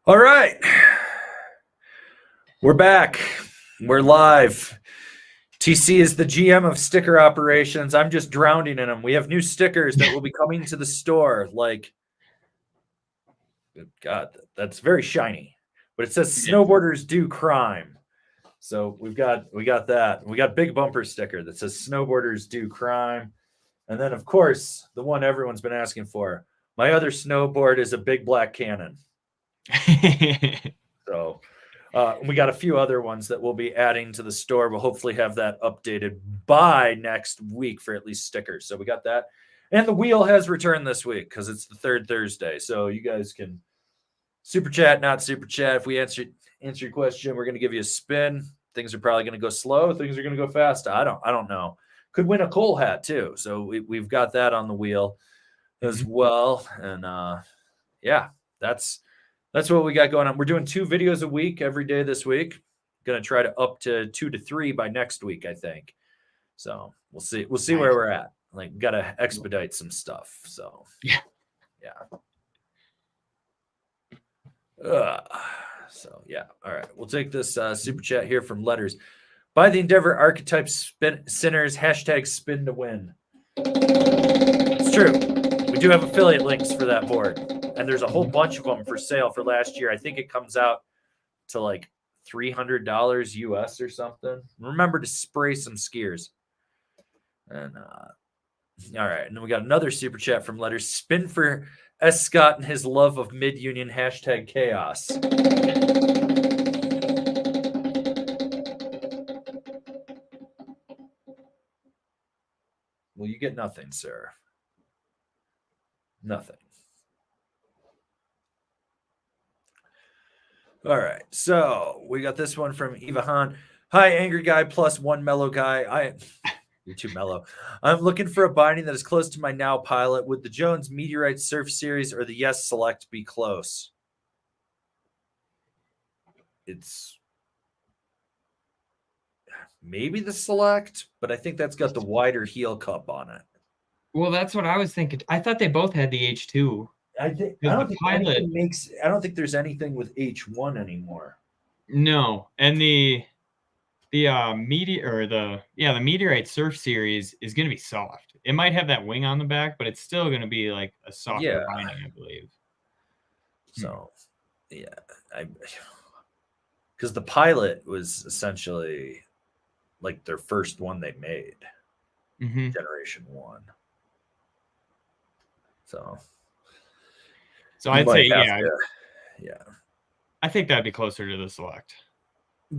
All right. We're back. We're live. TC is the GM of sticker operations. I'm just drowning in them. We have new stickers that will be coming to the store. Like, God, that's very shiny. But it says snowboarders do crime. So we got that. We got big bumper sticker that says snowboarders do crime. And then, of course, the one everyone's been asking for. My other snowboard is a big black cannon. So we got a few other ones that we'll be adding to the store. We'll hopefully have that updated by next week for at least stickers. So we got that. And the wheel has returned this week because it's the third Thursday. So you guys can super chat, not super chat. If we answer your question, we're going to give you a spin. Things are probably going to go slow. Things are going to go fast. I don't know. Could win a coal hat too. So we've got that on the wheel as well. And yeah, that's what we got going on. We're doing 2 videos a week every day this week. Going to try to up to 2 to 3 by next week, I think. So we'll see. We'll see where we're at. Like, got to expedite some stuff. So yeah. So yeah. All right. We'll take this super chat here from Letters. Buy the Endeavor Archetype Sinners # spin to win. It's true. We do have affiliate links for that board. And there's a whole bunch of them for sale for last year. I think it comes out to like $300 US or something. Remember to spray some skiers. And all right. And then we got another super chat from Letters. Spin for S. Scott and his love of mid-union # chaos. Well, you get nothing, sir. Nothing. All right, so we got this one from Eva Hahn. Hi, angry guy plus one mellow guy. You're too mellow. I'm looking for a binding that is close to my now pilot. Would the Jones Meteorite Surf Series or the Yes Select be close? It's maybe the Select, but I think that's got the wider heel cup on it. Well, that's what I was thinking. I thought they both had the H2. I don't think there's anything with H1 anymore. No, and the Meteorite Surf Series is going to be soft. It might have that wing on the back, but it's still going to be like a softer binding, I believe. So, yeah, because the Pilot was essentially like their first one they made, Generation 1. So I'd say, yeah. I think that'd be closer to the Select.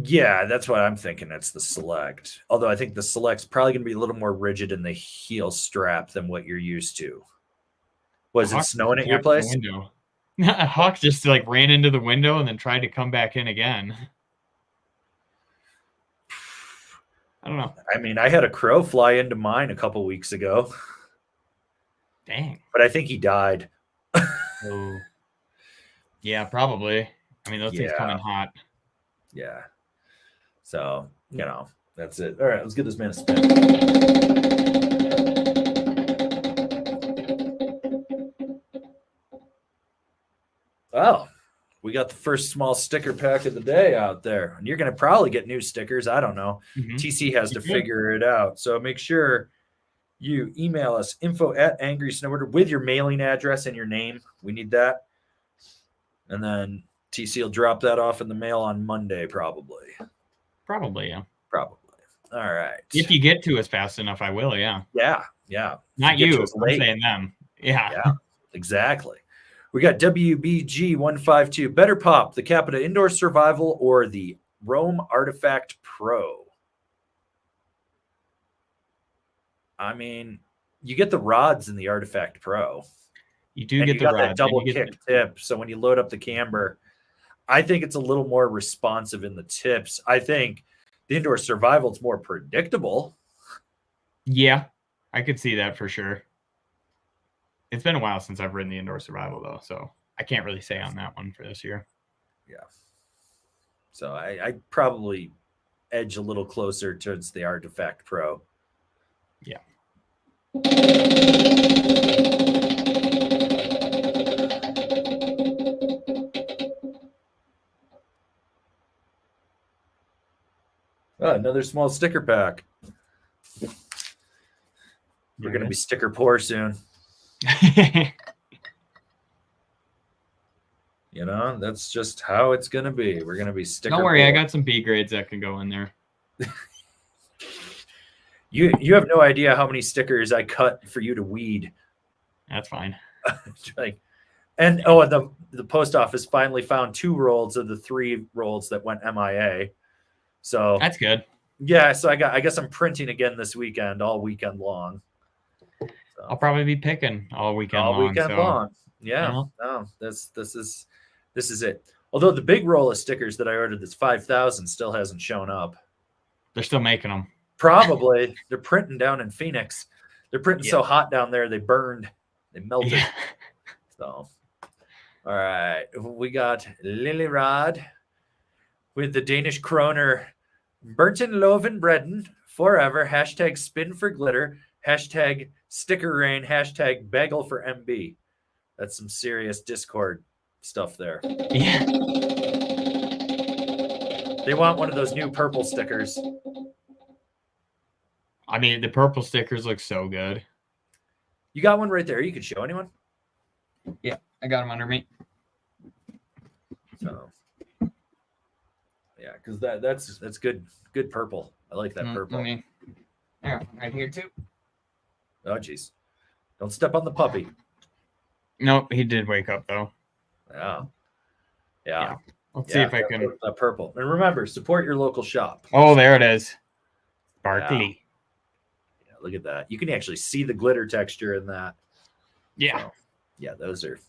Yeah, that's what I'm thinking. It's the Select. Although I think the Select's probably going to be a little more rigid in the heel strap than what you're used to. Was it snowing at your place? Hawk just like ran into the window and then tried to come back in again. I don't know. I mean, I had a crow fly into mine a couple weeks ago. Dang. But I think he died. Oh. Yeah, probably. I mean, those things come in hot. Yeah. So, that's it. All right, let's give this man a spin. Well, we got the first small sticker pack of the day out there. And you're going to probably get new stickers. I don't know. TC has to figure it out. So make sure you email us info@angrysnowboarder with your mailing address and your name. We need that. And then TC will drop that off in the mail on Monday, probably. Probably, yeah. Probably. All right. If you get to us fast enough, I will, yeah. Yeah. Not you. I'm saying them. Yeah. Exactly. We got WBG152. Better pop, the Capita Indoor Survival or the Rome Artifact Pro? I mean, you get the rods in the Artifact Pro. You do get the rods. That double kick tip. So when you load up the camber, I think it's a little more responsive in the tips. I think the Indoor Survival is more predictable. Yeah, I could see that for sure. It's been a while since I've ridden the Indoor Survival, though, so I can't really say on that one for this year. Yeah. So I probably edge a little closer towards the Artifact Pro. Yeah. Oh, another small sticker pack. We're going to be sticker poor soon. You know, that's just how it's going to be. We're going to be sticker Don't worry, poor. I got some B grades that can go in there. You have no idea how many stickers I cut for you to weed. That's fine. And the post office finally found 2 rolls of the 3 rolls that went MIA. So that's good. Yeah, so I guess I'm printing again this weekend, all weekend long. So, I'll probably be picking all weekend long. Yeah. No, this is it. Although the big roll of stickers that I ordered, that's 5,000, still hasn't shown up. They're still making them. Probably. They're printing down in Phoenix. They're printing so hot down there, they burned. They melted. Yeah. So, all right. We got Lilyrod with the Danish kroner. Burton Loven Bredden forever. Hashtag spin for glitter. Hashtag sticker rain. Hashtag bagel for MB. That's some serious Discord stuff there. Yeah. They want one of those new purple stickers. I mean, the purple stickers look so good. You got one right there. You can show anyone? Yeah, I got them under me. So, yeah, because that's good purple. I like that purple. Yeah, right here too. Oh, jeez. Don't step on the puppy. Nope, he did wake up though. Yeah. Let's see if I can. That purple. And remember, support your local shop. Oh, there it is. Sparkly. Yeah, look at that. You can actually see the glitter texture in that. Yeah. So, yeah, those are.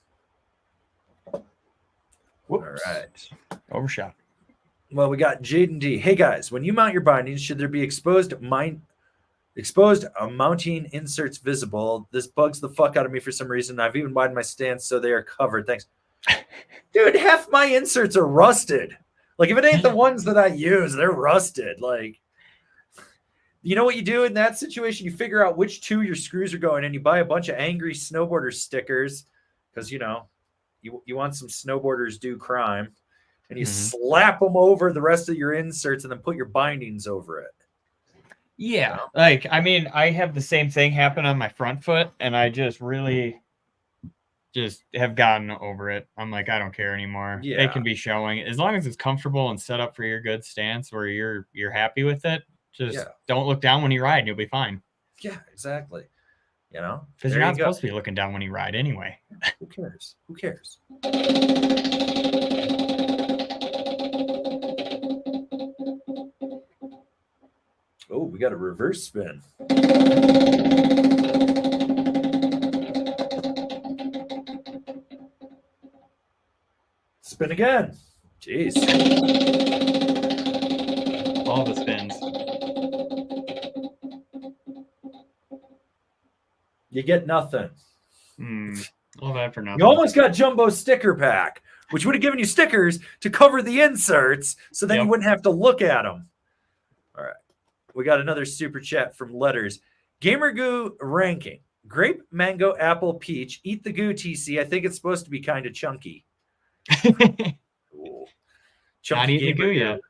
Whoops. All right. Overshot. Well, we got Jaden D. Hey guys, when you mount your bindings, should there be exposed mounting inserts visible? This bugs the fuck out of me for some reason. I've even widened my stance so they are covered. Thanks. Dude, half my inserts are rusted. Like, if it ain't the ones that I use, they're rusted. Like, you know what you do in that situation? You figure out which 2 your screws are going in. You buy a bunch of angry snowboarder stickers because, you know, you want some snowboarders do crime. And you slap them over the rest of your inserts and then put your bindings over it. Yeah. Like, I mean, I have the same thing happen on my front foot, and I just really have gotten over it. I'm like, I don't care anymore. Yeah. It can be showing. As long as it's comfortable and set up for your good stance where you're happy with it, just don't look down when you ride and you'll be fine. Yeah, exactly. You know? Because you're not supposed to be looking down when you ride anyway. Who cares? Who cares? Oh, we got a reverse spin. Spin again. Jeez. All the spins. You get nothing. All that for nothing. You almost got jumbo sticker pack, which would have given you stickers to cover the inserts so then you wouldn't have to look at them. All right. We got another super chat from Letters. Gamer Goo ranking. Grape, mango, apple, peach. Eat the goo, TC. I think it's supposed to be kind of chunky. Not eating the goo yet.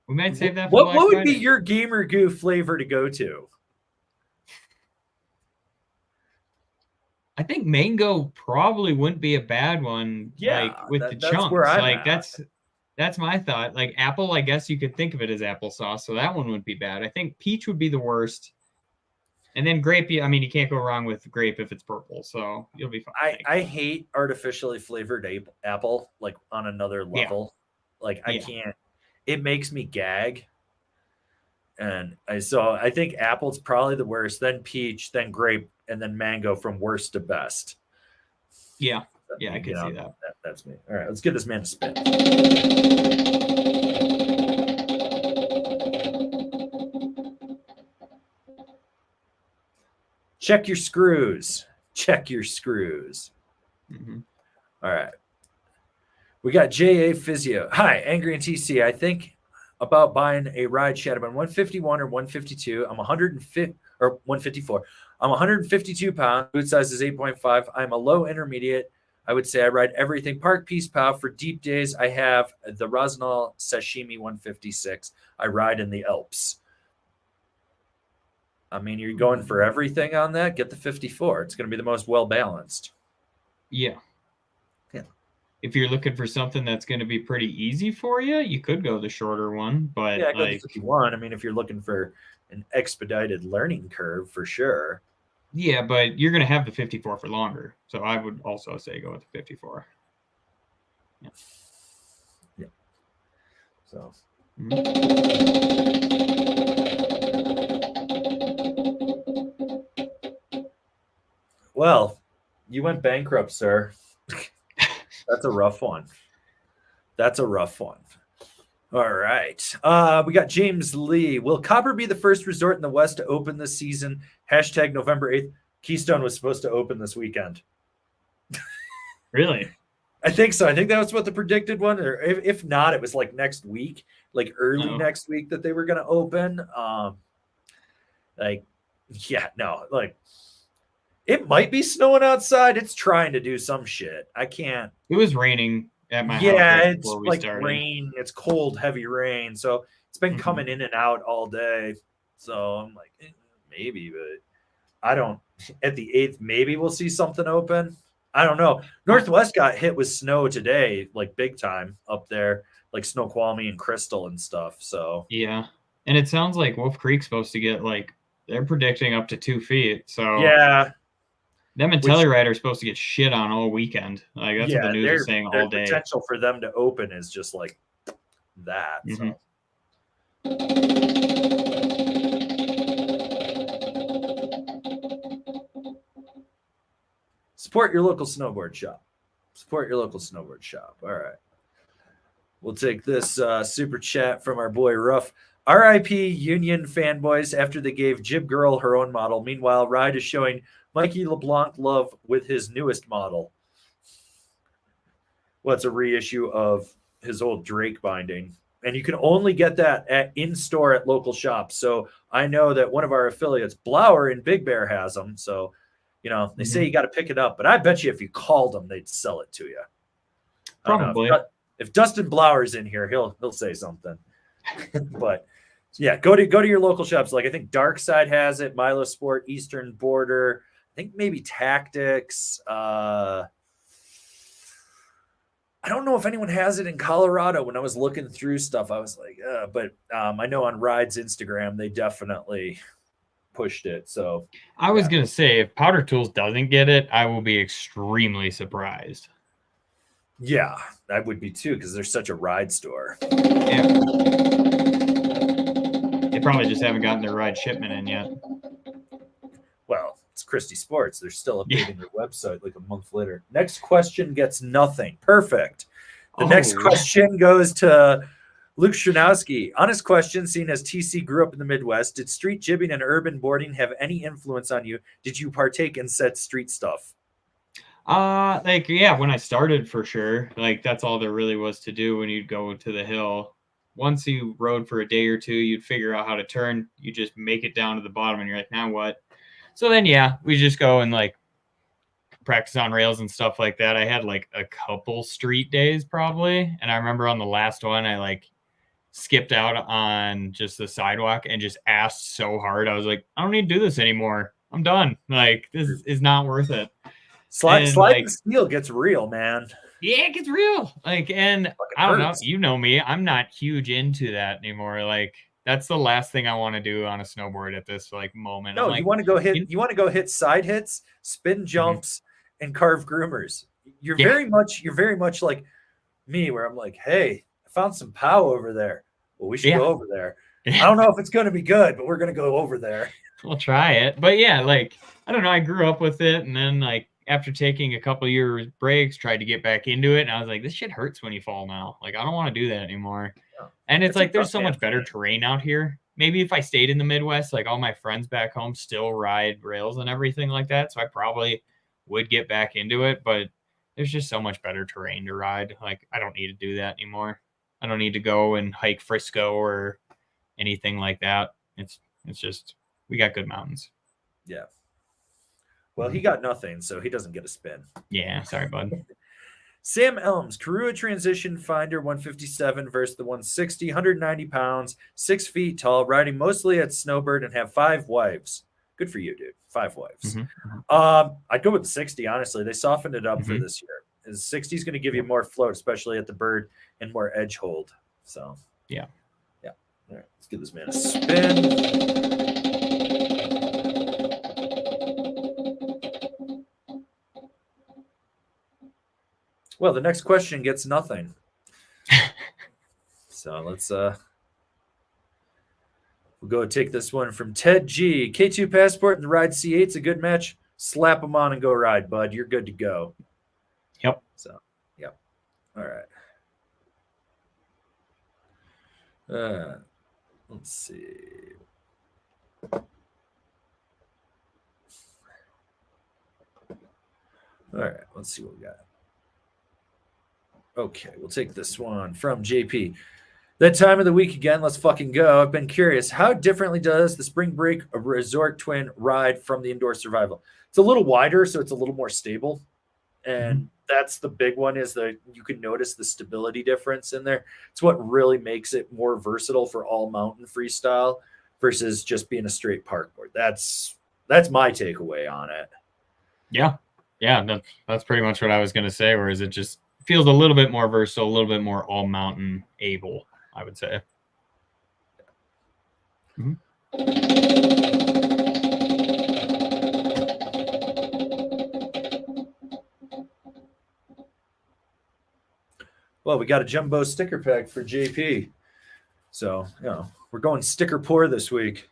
We might save that for Black What would Friday. be your Gamer Goo flavor to go to? I think mango probably wouldn't be a bad one. Yeah, like with the that's chunks. where I'm like at. that's my thought. Like apple, I guess you could think of it as applesauce, so that one wouldn't be bad. I think peach would be the worst. And then grape, I mean, you can't go wrong with grape if it's purple, so you'll be fine. I hate artificially flavored apple, like on another level. Yeah. Like I can't. It makes me gag. And so I think apple's probably the worst, then peach, then grape, and then mango from worst to best. Yeah. Yeah, I can see that. That's me. All right, let's give this man a spin. Check your screws. Check your screws. All right. We got JA Physio. Hi, Angry and TC. I think about buying a ride Shadowman 151 or 152. I'm 150 or 154. I'm 152 pounds. Boot size is 8.5. I'm a low intermediate. I would say I ride everything. Park Peace Pow. For deep days, I have the Rosenal Sashimi 156. I ride in the Alps. I mean, you're going for everything on that. Get the 54. It's going to be the most well-balanced. Yeah. Yeah. If you're looking for something that's going to be pretty easy for you, you could go the shorter one. But yeah, go the 51. I mean, if you're looking for an expedited learning curve, for sure. Yeah, but you're going to have the 54 for longer. So I would also say go with the 54. Yeah. Yeah. So. Well, you went bankrupt, sir. That's a rough one. That's a rough one. All right. We got James Lee. Will Copper be the first resort in the West to open this season? Hashtag November 8th. Keystone was supposed to open this weekend. Really? I think so. I think that was what the predicted one. Or if not, it was like next week, like early next week that they were going to open. It might be snowing outside. It's trying to do some shit. I can't. It was raining at my house. Yeah, it's like rain. It's cold, heavy rain. So it's been coming in and out all day. So I'm like, maybe, but I don't. At the 8th, maybe we'll see something open. I don't know. Northwest got hit with snow today, like big time up there, like Snoqualmie and Crystal and stuff. So yeah, and it sounds like Wolf Creek's supposed to get they're predicting up to 2 feet. So yeah. Them and Telluride are supposed to get shit on all weekend. Like that's what the news is saying all day. The potential for them to open is just like that. So. Support your local snowboard shop. Support your local snowboard shop. All right. We'll take this super chat from our boy Ruff. RIP Union fanboys after they gave Jib Girl her own model. Meanwhile, Ride is showing Mikey LeBlanc love with his newest model. What's a reissue of his old Drake binding. And you can only get that in-store at local shops. So I know that one of our affiliates, Blower in Big Bear, has them. So, they say you got to pick it up. But I bet you if you called them, they'd sell it to you. Probably. If Dustin Blower's in here, he'll say something. But yeah, go to your local shops. Like I think Dark Side has it, Milo Sport, Eastern Border. I think maybe Tactics. I don't know if anyone has it in Colorado. When I was looking through stuff, I was like, but I know on Ride's Instagram, they definitely pushed it. So I was going to say, if Powder Tools doesn't get it, I will be extremely surprised. Yeah, I would be too, because they're such a Ride store. Yeah. They probably just haven't gotten their Ride shipment in yet. Well, it's Christie Sports. They're still updating their website like a month later. Next question gets nothing. Perfect. The next question goes to Luke Stranowski. Honest question, seeing as TC grew up in the Midwest, did street jibbing and urban boarding have any influence on you? Did you partake in said street stuff? When I started, for sure. Like, that's all there really was to do when you'd go to the hill. Once you rode for a day or two, you'd figure out how to turn. You just make it down to the bottom, and you're like, now what? So then, we just go and, practice on rails and stuff like that. I had, a couple street days, probably. And I remember on the last one, I, skipped out on just the sidewalk and just asked so hard. I was like, I don't need to do this anymore. I'm done. This is not worth it. Sliding steel gets real, man. Yeah, it gets real. And I don't know. You know me. I'm not huge into that anymore. That's the last thing I want to do on a snowboard at this moment. No, you want to go hit. You want to go hit side hits, spin jumps, and carve groomers. You're very much like me, where I'm like, hey, I found some POW over there. Well, we should go over there. I don't know if it's going to be good, but we're going to go over there. We'll try it. But yeah, I don't know. I grew up with it, and then after taking a couple years breaks, tried to get back into it, and I was like, this shit hurts when you fall now. I don't want to do that anymore. Yeah. And it's there's so much better terrain out here. Maybe if I stayed in the Midwest, all my friends back home still ride rails and everything like that, so I probably would get back into it, but there's just so much better terrain to ride. I don't need to do that anymore. I don't need to go and hike Frisco or anything like that. It's just, we got good mountains. Yeah. Well, he got nothing, so he doesn't get a spin. Yeah, sorry, bud. Sam Elms, Karua Transition Finder 157 versus the 160, 190 pounds, 6 feet tall, riding mostly at Snowboard and have 5 wives. Good for you, dude. 5 wives. I'd go with 60, honestly. They softened it up for this year. 60 is going to give you more float, especially at the bird, and more edge hold. So, yeah. All right, let's give this man a spin. Well, the next question gets nothing. So let's we'll go take this one from Ted G. K2 Passport and the Ride C8's a good match. Slap them on and go ride, bud. You're good to go. Yep. So, yep. All right. Let's see. All right, let's see what we got. Okay, we'll take this one from JP. That time of the week again, let's fucking go. I've been curious. How differently does the Spring Break Resort Twin ride from the Indoor Survival? It's a little wider, so it's a little more stable. And that's the big one, is that you can notice the stability difference in there. It's what really makes it more versatile for all mountain freestyle versus just being a straight park board. That's my takeaway on it. Yeah. That's pretty much what I was going to say, whereas it just feels a little bit more versatile, a little bit more all mountain able, I would say. Well, we got a jumbo sticker pack for JP. So, we're going sticker poor this week.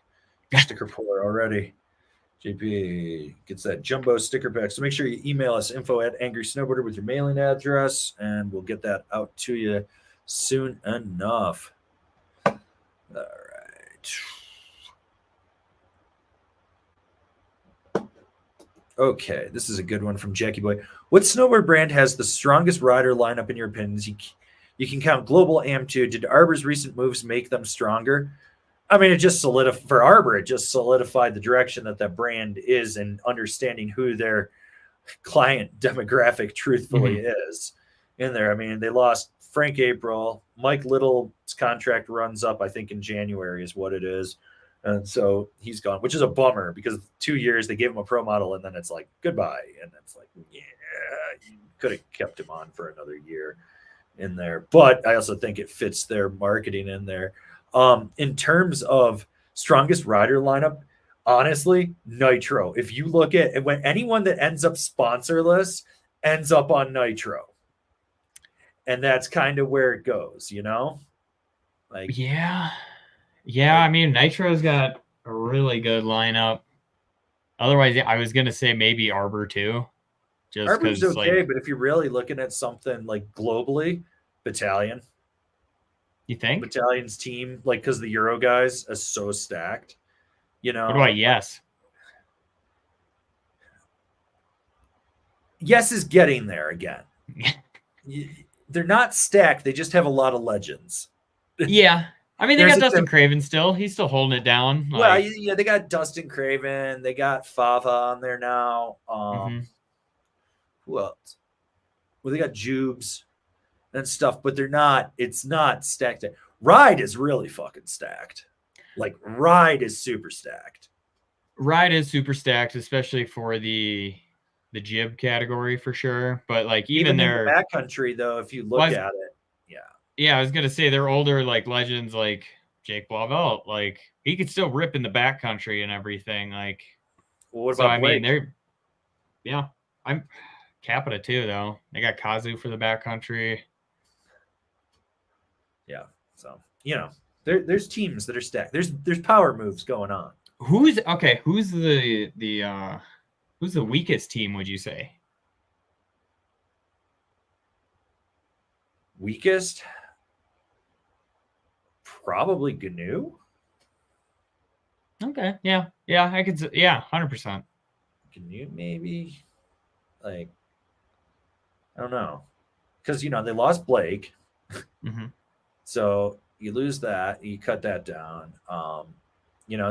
Sticker poor already. JP gets that jumbo sticker pack. So make sure you email us info@angrysnowboarder with your mailing address, and we'll get that out to you soon enough. All right. Okay, this is a good one from Jackie Boy. What snowboard brand has the strongest rider lineup in your opinions? You can count Global Am2. Did Arbor's recent moves make them stronger? I mean, it just solidified for Arbor. It just solidified the direction that brand is, and understanding who their client demographic truthfully is in there. I mean, they lost Frank April. Mike Little's contract runs up, I think, in January is what it is. And so he's gone, which is a bummer, because 2 years they gave him a pro model and then it's like, goodbye. And it's like, yeah, you could have kept him on for another year in there. But I also think it fits their marketing in there. In terms of strongest rider lineup, honestly, Nitro. If you look at when anyone that ends up sponsorless ends up on Nitro. And that's kind of where it goes, Like, yeah. I mean, Nitro's got a really good lineup. Otherwise, I was gonna say maybe Arbor too. Just Arbor's okay, but if you're really looking at something like globally, Battalion. You think Battalion's team, like, because the Euro guys are so stacked, What about Yes? Yes is getting there again. They're not stacked. They just have a lot of legends. Yeah. I mean, they got Dustin Craven still. He's still holding it down. Well, yeah, they got Dustin Craven. They got Fava on there now. Who else? Well, they got Jubes and stuff, but it's not stacked. Ride is really fucking stacked. Like, Ride is super stacked. Ride is super stacked, especially for the jib category for sure. But like even their backcountry, though, if you look at it, yeah, I was gonna say they're older, like legends, like Jake Blauvelt, like he could still rip in the backcountry and everything. Like, well, what about Blake? I mean, I'm Capita too, though. They got Kazu for the backcountry. Yeah, so there's teams that are stacked. There's power moves going on. Who's the weakest team, would you say? Weakest? Probably GNU. Okay, yeah, I could say, 100%. GNU, maybe. Like, I don't know, because they lost Blake, so you lose that, you cut that down.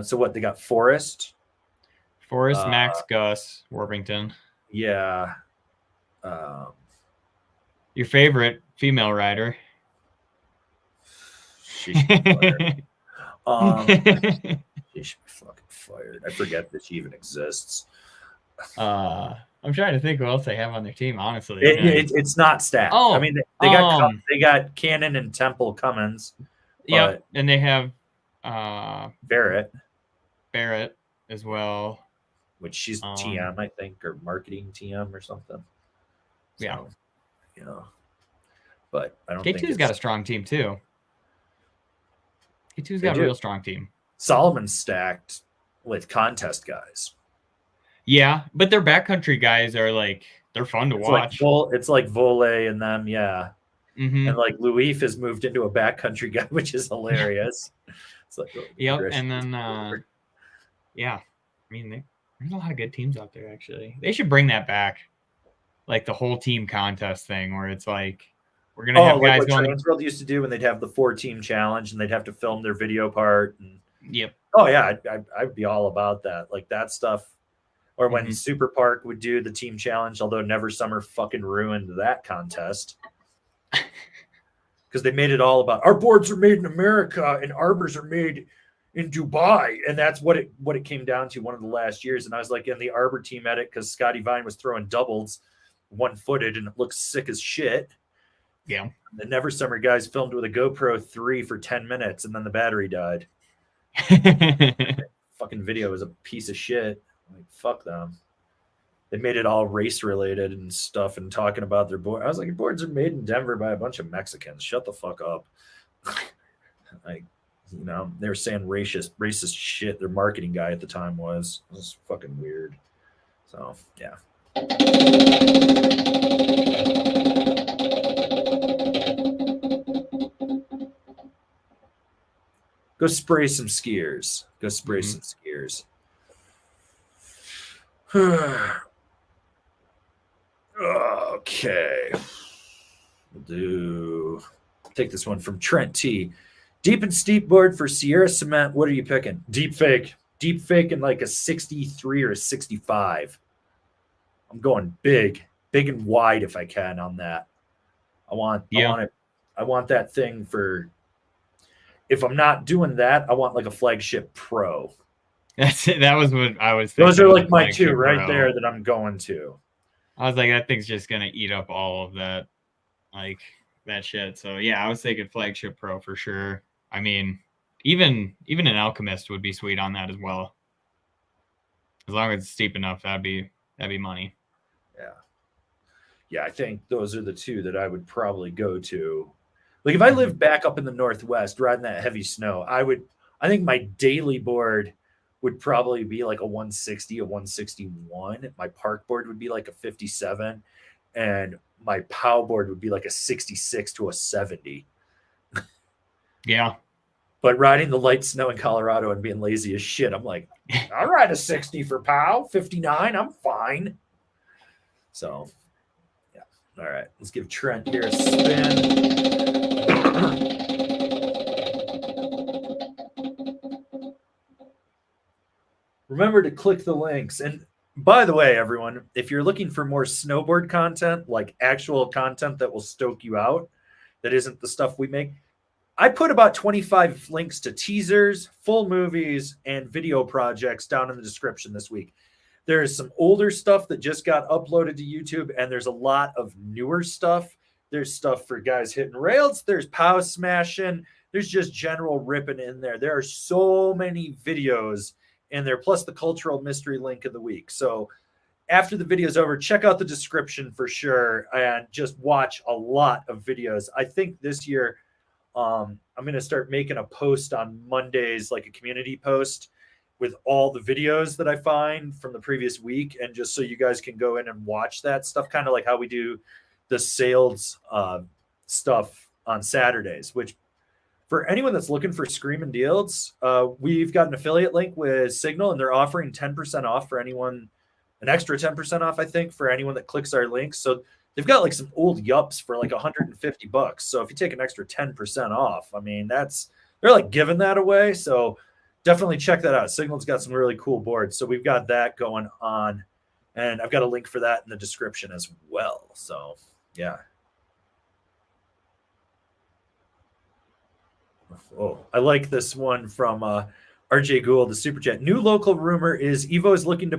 So what they got? Forrest, Max, Gus, Worthington. Yeah. Your favorite female rider. She should be fired. She should be fucking fired. I forget that she even exists. I'm trying to think who else they have on their team. Honestly, it's not stacked. Oh, I mean, they got Cannon and Temple Cummins. Yeah, and they have Barrett as well, which she's TM, I think, or marketing TM or something. So, yeah, but I don't. K2's got a strong team too. K2's got a real strong team. Solomon's stacked with contest guys. Yeah, but their backcountry guys are they're fun to watch. It's like Vole and them, yeah. Mm-hmm. And like Luif has moved into a backcountry guy, which is hilarious. It's like, yep, and then yeah, I mean there's a lot of good teams out there. Actually, they should bring that back, like the whole team contest thing, where it's like we're gonna have guys what going. Transworld used to do when they'd have the 4-team challenge and they'd have to film their video part. And yep. Oh yeah, I'd be all about that. Like that stuff. Or when Super Park would do the team challenge, although Never Summer fucking ruined that contest. Because they made it all about our boards are made in America and arbors are made in Dubai. And that's what it came down to one of the last years. And I was like in the arbor team edit because Scotty Vine was throwing doubles 1-footed and it looks sick as shit. Yeah. The Never Summer guys filmed with a GoPro 3 for 10 minutes and then the battery died. Fucking video is a piece of shit. Like, fuck them. They made it all race related and stuff and talking about their board. I was like, your boards are made in Denver by a bunch of Mexicans. Shut the fuck up. Like, they were saying racist shit. Their marketing guy at the time was. It was fucking weird. So, yeah. Go spray some skiers. Some skiers. Okay. We'll take this one from Trent T. Deep and steep board for Sierra Cement. What are you picking? Deep fake in like a 63 or a 65. I'm going big and wide if I can on that. I want that thing for, if I'm not doing that, I want like a flagship pro. That's it. That was what I was thinking. Those are like my two right there that I'm going to. I was like, that thing's just going to eat up all of that, like that shit. So yeah, I was thinking flagship pro for sure. I mean, even an Alchemist would be sweet on that as well. As long as it's steep enough, that'd be money. Yeah, I think those are the two that I would probably go to. Like if I lived back up in the Northwest riding that heavy snow, I think my daily board would probably be like a 160, a 161. My park board would be like a 57, and my POW board would be like a 66 to a 70. Yeah. But riding the light snow in Colorado and being lazy as shit, I'm like, I'll ride a 60 for POW, 59, I'm fine. So, yeah. All right, let's give Trent here a spin. Remember to click the links. And by the way, everyone, if you're looking for more snowboard content, like actual content that will stoke you out, that isn't the stuff we make, I put about 25 links to teasers, full movies, and video projects down in the description this week. There is some older stuff that just got uploaded to YouTube, and there's a lot of newer stuff. There's stuff for guys hitting rails. There's POW smashing. There's just general ripping in there. There are so many videos in there, plus the cultural mystery link of the week. So after the video's over, check out the description for sure and just watch a lot of videos. I think this year I'm going to start making a post on Mondays, like a community post with all the videos that I find from the previous week. And just so you guys can go in and watch that stuff, kind of like how we do the sales stuff on Saturdays, which for anyone that's looking for screaming deals, we've got an affiliate link with Signal, and they're offering 10% off for anyone, an extra 10% off, I think, for anyone that clicks our links. So they've got like some old yups for like $150. So if you take an extra 10% off, I mean, they're like giving that away. So definitely check that out. Signal's got some really cool boards. So we've got that going on, and I've got a link for that in the description as well. So yeah. Oh, I like this one from RJ Gould, the super chat. New local rumor is Evo is looking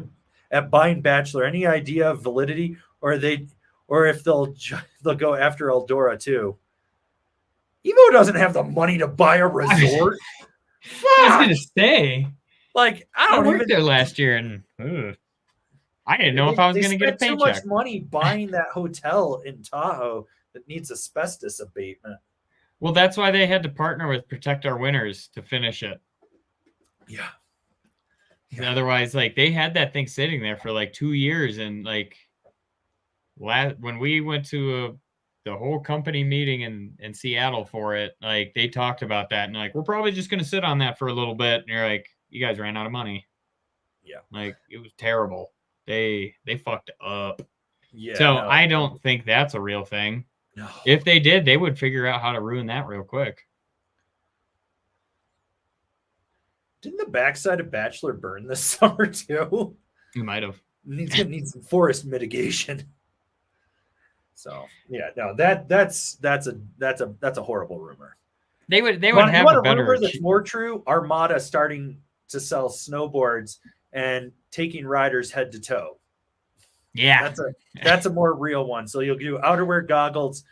at buying Bachelor. Any idea of validity, or if they'll go after Eldora too? Evo doesn't have the money to buy a resort. I was gonna say, like, I worked there last year, and I didn't know if I was gonna get a paycheck. Too much money buying that hotel in Tahoe that needs asbestos abatement. Well, that's why they had to partner with Protect Our Winners to finish it. Yeah. Otherwise, like, they had that thing sitting there for like 2 years, and like when we went to the whole company meeting in Seattle for it, like, they talked about that, and like, we're probably just gonna sit on that for a little bit. And you're like, you guys ran out of money. Yeah. Like, it was terrible. They fucked up. Yeah. So no, I don't think that's a real thing. No. If they did, they would figure out how to ruin that real quick. Didn't the backside of Bachelor burn this summer too? You might have. Needs some forest mitigation. So yeah, no, that's a horrible rumor. They would have a better rumor that's more true. Armada starting to sell snowboards and taking riders head to toe. Yeah, that's a more real one. So you'll do outerwear, goggles,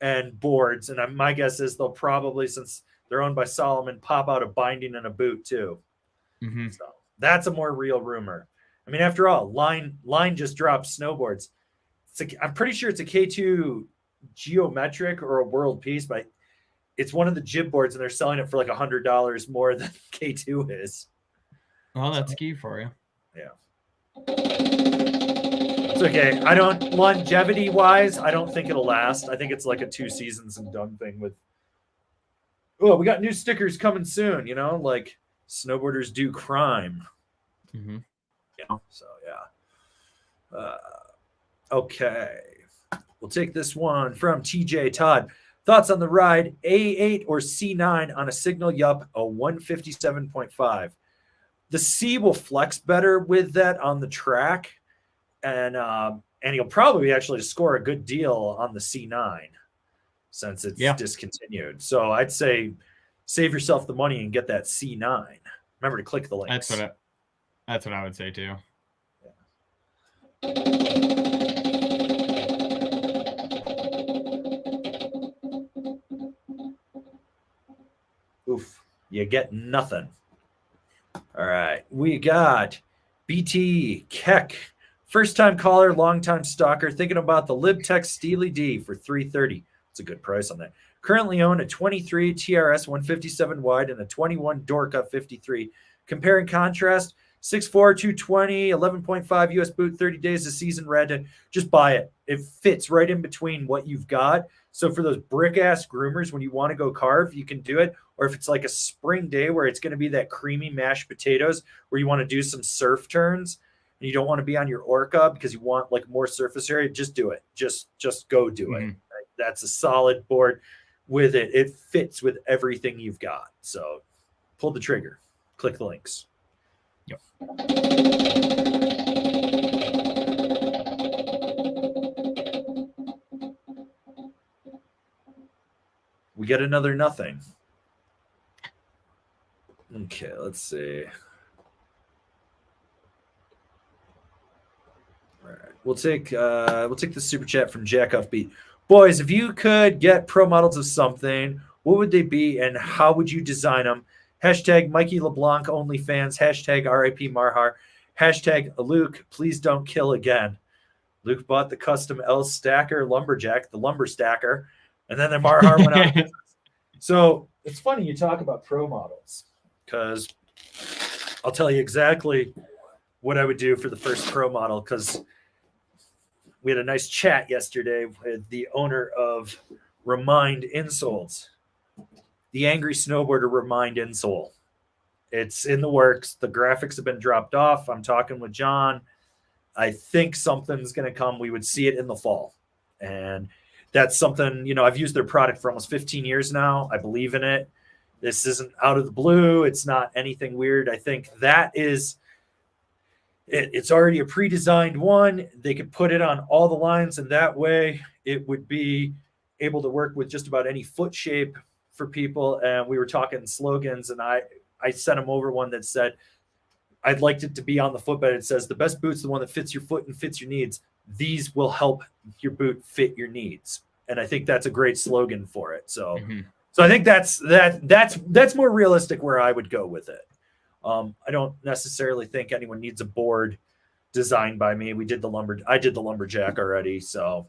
and boards. And my guess is they'll probably, since they're owned by Solomon, pop out a binding and a boot too. Mm-hmm. So that's a more real rumor. I mean, after all, Line just dropped snowboards. I'm pretty sure it's a K2 geometric or a world piece, but it's one of the jib boards, and they're selling it for like $100 more than K2 is. Well, that's ski for you. Yeah. It's okay. Longevity wise, I don't think it'll last. I think it's like a 2 seasons and done thing with, oh, we got new stickers coming soon, like snowboarders do crime. Mm-hmm. So yeah. Okay. We'll take this one from TJ Todd. Thoughts on the ride, A8 or C9 on a Signal Yup, a 157.5. The C will flex better with that on the track. And you'll probably actually score a good deal on the C9 since it's discontinued. So I'd say save yourself the money and get that C9. Remember to click the links. That's what I would say too. Oof, you get nothing. All right, we got BT Keck. First-time caller, long-time stalker, thinking about the LibTech Steely D for $330. It's a good price on that. Currently own a 23 TRS 157 wide and a 21 Dorka 53. Compare and contrast, 6'4", 220, 11.5 US boot, 30 days of season red. Just buy it. It fits right in between what you've got. So for those brick-ass groomers, when you want to go carve, you can do it. Or if it's like a spring day where it's going to be that creamy mashed potatoes where you want to do some surf turns, and you don't want to be on your Orca because you want like more surface area, just do it. Just go do it. Right? That's a solid board with it. It fits with everything you've got. So pull the trigger. Click the links. Yep. We get another nothing. Okay, let's see. All right, we'll take the super chat from Jack Offbeat. Boys, if you could get pro models of something, what would they be and how would you design them? Hashtag Mikey LeBlanc OnlyFans. Hashtag RIP Marhar. Hashtag Luke, please don't kill again. Luke bought the custom L Stacker Lumberjack, the Lumber Stacker, and then the Marhar went out. So it's funny you talk about pro models because I'll tell you exactly what I would do for the first pro model because we had a nice chat yesterday with the owner of Remind Insoles, the Angry Snowboarder Remind Insole. It's in the works. The graphics have been dropped off. I'm talking with John. I think something's going to come. We would see it in the fall. And that's something, I've used their product for almost 15 years now. I believe in it. This isn't out of the blue. It's not anything weird. I think that is it's already a pre-designed one. They could put it on all the lines, and that way it would be able to work with just about any foot shape for people, and we were talking slogans, and I sent him over one that said, I'd like it to be on the footbed. It says, the best boot's the one that fits your foot and fits your needs. These will help your boot fit your needs. And I think that's a great slogan for it. So, so I think that's more realistic where I would go with it. I don't necessarily think anyone needs a board designed by me. I did the lumberjack already. So,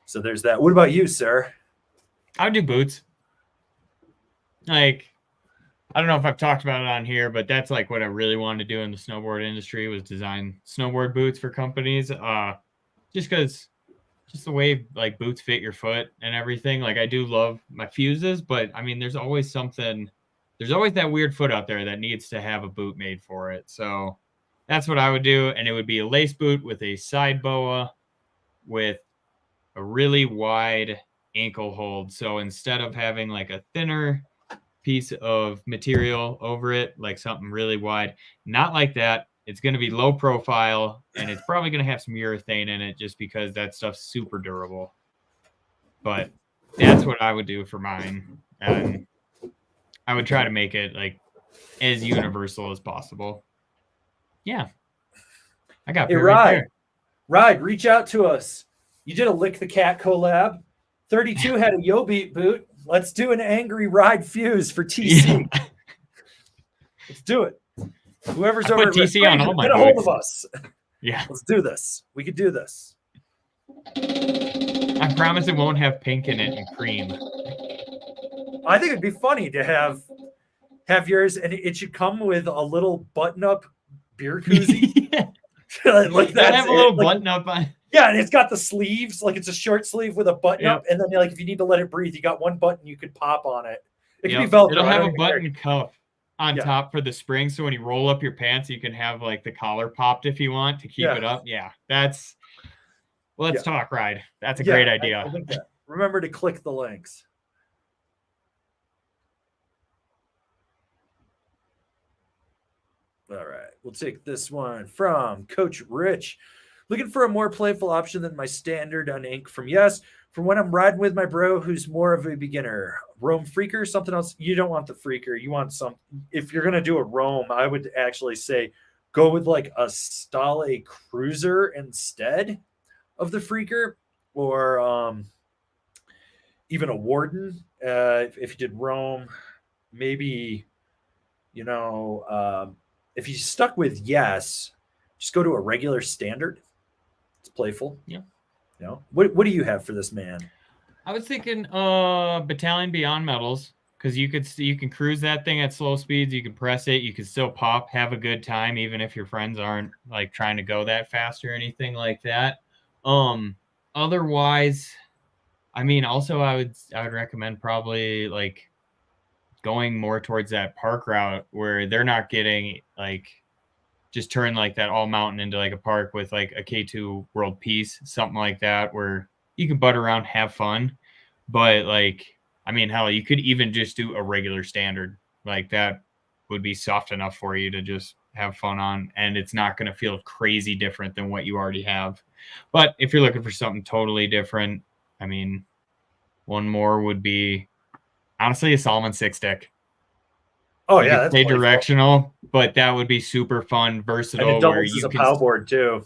so there's that. What about you, sir? I would do boots. Like, I don't know if I've talked about it on here, but that's like what I really wanted to do in the snowboard industry, was design snowboard boots for companies. Just because the way like boots fit your foot and everything. Like, I do love my fuses, but I mean, there's always that weird foot out there that needs to have a boot made for it. So that's what I would do. And it would be a lace boot with a side boa with a really wide ankle hold. So instead of having like a thinner piece of material over it, like something really wide, not like that. It's going to be low profile, and it's probably going to have some urethane in it just because that stuff's super durable. But that's what I would do for mine. And I would try to make it like as universal as possible. Yeah. I got Ride, reach out to us. You did a Lick the Cat collab. 32 had a Yo Beat boot. Let's do an angry Ride fuse for TC. Yeah. Let's do it. Whoever's over at TC on all my get a hold of us. Yeah. Let's do this. We could do this. I promise it won't have pink in it and cream. I think it'd be funny to have yours, and it should come with a little button-up beer koozie. Like that. Have a little button up on. Yeah, and it's got the sleeves, like it's a short sleeve with a button up, and then like if you need to let it breathe, you got one button you could pop on it. It can be Velcro. It'll have a button cuff on top for the spring, so when you roll up your pants, you can have like the collar popped if you want to keep it up. Yeah, that's. Let's talk Ride. That's a great idea. I think that. Remember to click the links. All right, we'll take this one from Coach Rich. Looking for a more playful option than my standard on ink from Yes. For when I'm riding with my bro who's more of a beginner. Roam Freaker, something else. You don't want the Freaker. You want some. If you're going to do a Roam, I would actually say go with like a Stale Cruiser instead of the Freaker, or even a Warden. If you did Roam, maybe, if you stuck with Yes, just go to a regular standard. It's playful. Yeah. What do you have for this man? I was thinking Battalion Beyond Metals, because you can cruise that thing at slow speeds. You can press it. You can still pop, have a good time, even if your friends aren't like trying to go that fast or anything like that. Otherwise, I mean, also I would recommend probably like going more towards that park route where they're not getting like just turn like that all mountain into like a park with like a K2 World Peace, something like that, where you can butt around, have fun. But like, I mean, hell, you could even just do a regular standard. Like that would be soft enough for you to just have fun on, and it's not going to feel crazy different than what you already have. But if you're looking for something totally different, I mean, one more would be honestly a Solomon 6-stick. Oh, yeah, that's stay directional, but that would be super fun, versatile. And it doubles as a POW board too.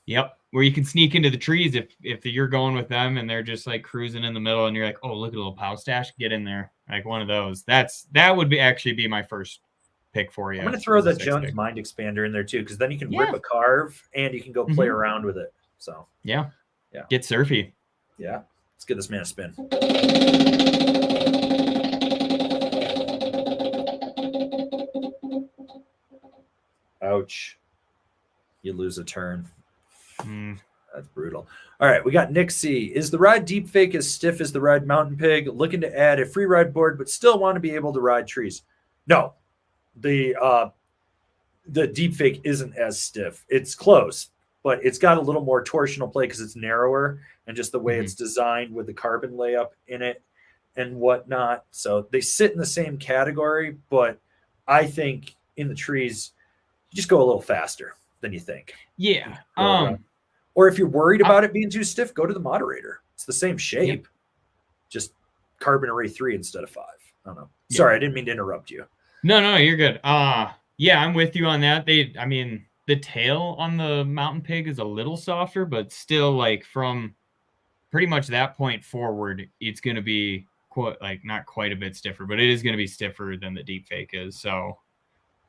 Yep, where you can sneak into the trees if you're going with them and they're just like cruising in the middle, and you're like, oh, look at a little POW stash, get in there, like one of those. That would be actually be my first pick for you. I'm gonna throw the Jones Mind Expander in there too, because then you can rip a carve and you can go play around with it. So yeah, get surfy. Yeah, let's give this man a spin. Ouch. You lose a turn. That's brutal. All right, we got Nick C. Is the Ride deep fake as stiff as the Ride Mountain Pig? Looking to add a free ride board, but still want to be able to ride trees. No, the deep fake isn't as stiff. It's close, but it's got a little more torsional play because it's narrower and just the way it's designed with the carbon layup in it and whatnot. So they sit in the same category, but I think in the trees, you just go a little faster than you think. Yeah. Or if you're worried about it being too stiff, go to the moderator. It's the same shape, just carbon array 3 instead of 5. I don't know. Yeah. Sorry, I didn't mean to interrupt you. No, you're good. Yeah, I'm with you on that. The tail on the Mountain Pig is a little softer, but still, like, from pretty much that point forward, it's going to be not quite a bit stiffer, but it is going to be stiffer than the deep fake is. So,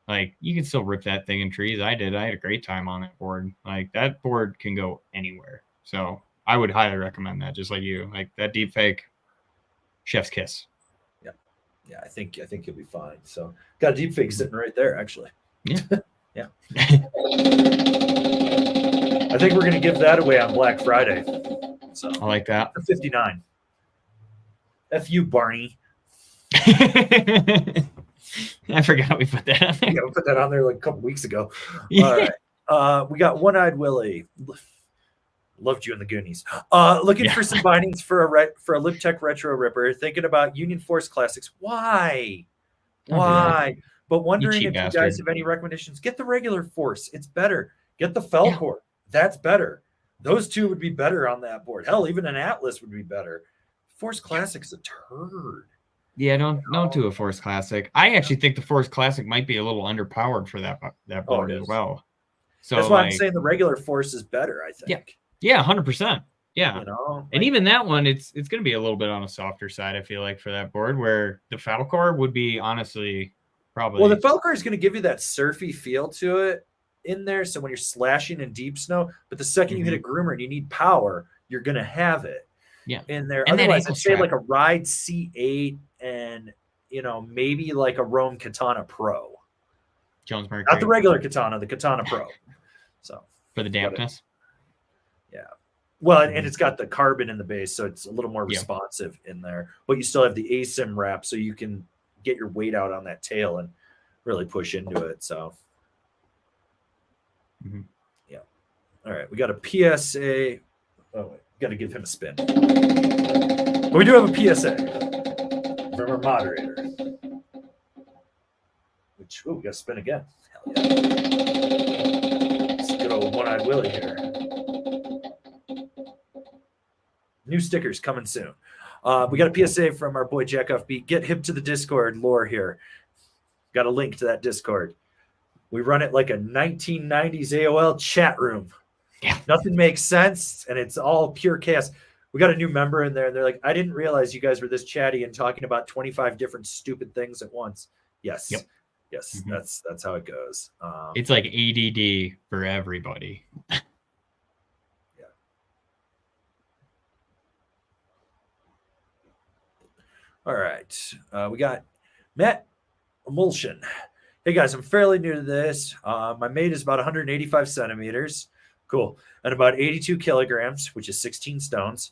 like, you can still rip that thing in trees. I had a great time on that board. Like, that board can go anywhere. So I would highly recommend that, just like you. Like, that deep fake, chef's kiss. Yeah, I think you'll be fine. So got a deep fake sitting right there, actually. Yeah. Yeah. I think we're gonna give that away on Black Friday. So I like that. For 59. F you, Barney. I forgot we put that on there. Yeah, we put that on there like a couple weeks ago. Yeah. All right. We got One-Eyed Willie. Loved you in the Goonies. Looking for some bindings for a Lip Tech Retro Ripper. Thinking about Union Force Classics. Why? But wondering if you guys have any recommendations. Get the regular Force. It's better. Get the Felcore. That's better. Those two would be better on that board. Hell, even an Atlas would be better. Force Classic's a turd. Yeah, don't do a Force Classic. I actually think the Force Classic might be a little underpowered for that board as well. So that's why I'm saying the regular Force is better, I think. Yeah, 100%. Yeah. And even that one, it's going to be a little bit on the softer side, I feel like, for that board, where the Falcor would be honestly probably. Well, the Falcor is going to give you that surfy feel to it in there. So when you're slashing in deep snow, but the second you hit a groomer and you need power, you're going to have it in there. And otherwise, I'd say like a Ride C8 and, maybe like a Rome Katana Pro. Jones Mercury. Not the regular Katana, the Katana Pro. So for the dampness. Yeah. Well, and it's got the carbon in the base, so it's a little more responsive in there. But you still have the ASIM wrap, so you can get your weight out on that tail and really push into it. So, yeah. All right, we got a PSA. Oh, wait, got to give him a spin. But we do have a PSA from our moderator. Which, we got to spin again. Hell yeah. It's good old One-Eyed Willie here. New stickers coming soon. We got a PSA from our boy Jack Offbeat. Get hip to the Discord lore here. Got a link to that Discord. We run it like a 1990s AOL chat room. Yeah. Nothing makes sense, and it's all pure chaos. We got a new member in there, and they're like, I didn't realize you guys were this chatty and talking about 25 different stupid things at once. Yes. Yep. Yes, that's how it goes. It's like ADD for everybody. All right. We got Matt Emulsion. Hey, guys, I'm fairly new to this. My mate is about 185 centimeters. Cool. And about 82 kilograms, which is 16 stones.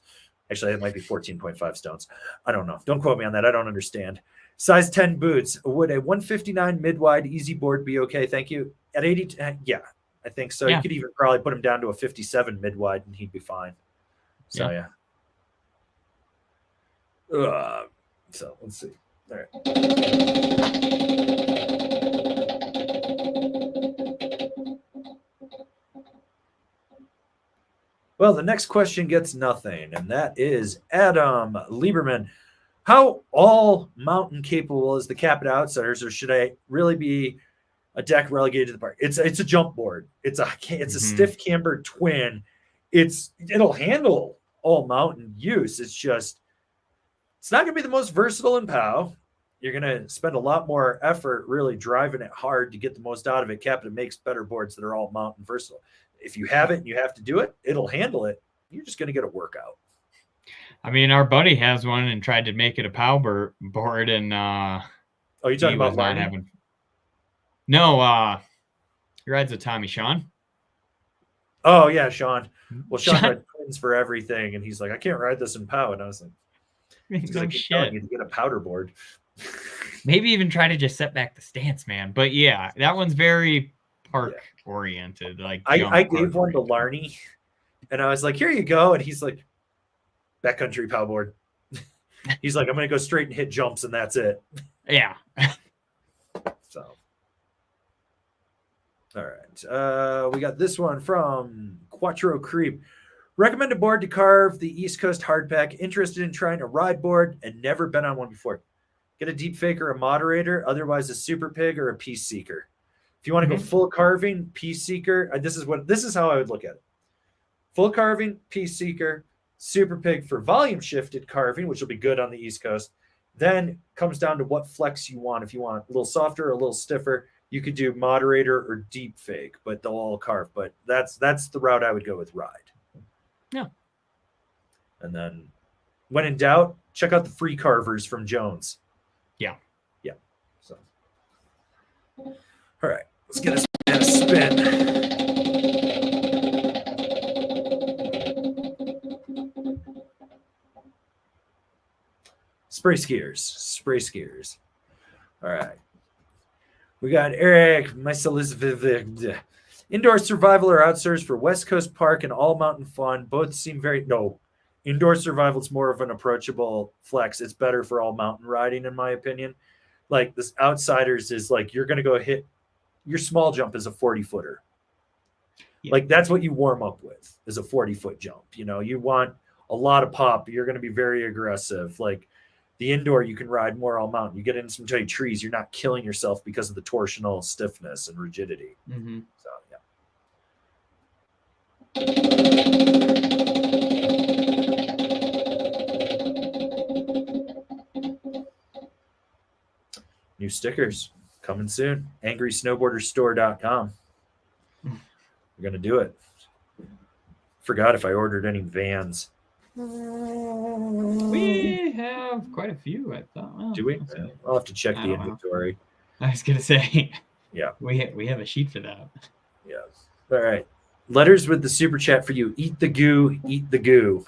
Actually, it might be 14.5 stones. I don't know. Don't quote me on that. I don't understand. Size 10 boots. Would a 159 mid-wide easy board be okay? Thank you. At 80, yeah, I think so. You could even probably put him down to a 57 mid-wide, and he'd be fine. So, yeah. So let's see. All right. Well, the next question gets nothing, and that is Adam Lieberman. How all mountain capable is the Capita Outsiders, or should I really be a deck relegated to the park? It's a jump board. It's a stiff cambered twin. It'll handle all mountain use. It's not going to be the most versatile in POW. You're going to spend a lot more effort really driving it hard to get the most out of it. Capita makes better boards that are all mountain versatile. If you have it and you have to do it, it'll handle it. You're just going to get a workout. I mean, our buddy has one and tried to make it a POW board, and you're talking about Larney? No, he rides with Tommy Sean. Oh yeah, Sean. Well, Sean rides twins for everything, and he's like, I can't ride this in POW, and I was like, I keep telling you to get a powder board. Maybe even try to just set back the stance, man. But yeah, that one's very park oriented. Like I gave one to Larney, and I was like, here you go. And he's like, backcountry POW board. He's like, I'm going to go straight and hit jumps, and that's it. Yeah. So, all right. We got this one from Quattro Creep. Recommend a board to carve the East Coast hardpack. Interested in trying a ride board and never been on one before. Get a deep fake or a moderator, otherwise a super pig or a piece seeker. If you want to go full carving, piece seeker, this is how I would look at it. Full carving, piece seeker, super pig for volume shifted carving, which will be good on the East Coast. Then comes down to what flex you want. If you want a little softer or a little stiffer, you could do moderator or deep fake, but they'll all carve. But that's the route I would go with ride. Yeah. And then when in doubt, check out the free carvers from Jones. Yeah. Yeah. So all right. Let's get a spin. Spray skiers. All right. We got Eric, indoor survival or outdoors for West Coast Park and all mountain fun. Both seem indoor survival is more of an approachable flex. It's better for all mountain riding, in my opinion. Like this outsiders is like, you're going to go hit your small jump is a 40-footer. Yeah. Like that's what you warm up with is a 40-foot jump. You know, you want a lot of pop. You're going to be very aggressive. Like the indoor, you can ride more all mountain. You get in some tight trees, you're not killing yourself because of the torsional stiffness and rigidity. Mm-hmm. So, yeah. New stickers coming soon. AngrySnowboarderStore.com. We're going to do it. Forgot if I ordered any Vans. We have quite a few, I thought. Well, do we? I'll have to check the inventory. I was going to say. Yeah. We have a sheet for that. Yeah. All right. Letters with the super chat for you. Eat the goo. Eat the goo.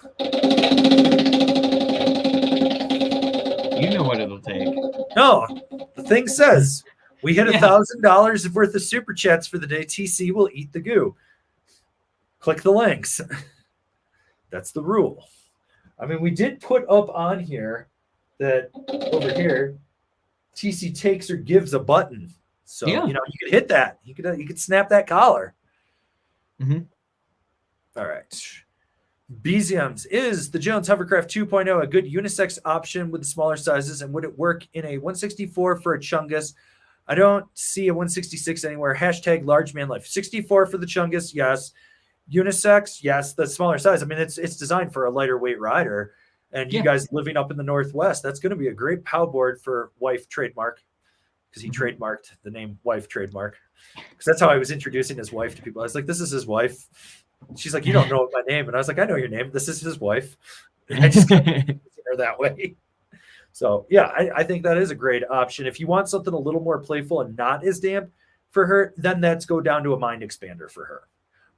You know what it'll take. No. The thing says we hit $1,000 worth of super chats for the day. TC will eat the goo. Click the links. That's the rule. I mean, we did put up on here that over here, TC takes or gives a button. So, you know, you could hit that. You could snap that collar. Mm-hmm. All right. Beziums, is the Jones Hovercraft 2.0 a good unisex option with the smaller sizes, and would it work in a 164 for a Chungus? I don't see a 166 anywhere. Hashtag large man life. 64 for the Chungus, yes. Unisex, yes. The smaller size. I mean, it's designed for a lighter weight rider. And you guys living up in the Northwest, that's going to be a great pow board for wife trademark, because he trademarked the name wife trademark. Because that's how I was introducing his wife to people. I was like, this is his wife. She's like, you don't know my name. And I was like, I know your name. This is his wife. And I just her that way. So, yeah, I think that is a great option. If you want something a little more playful and not as damp for her, then let's go down to a mind expander for her.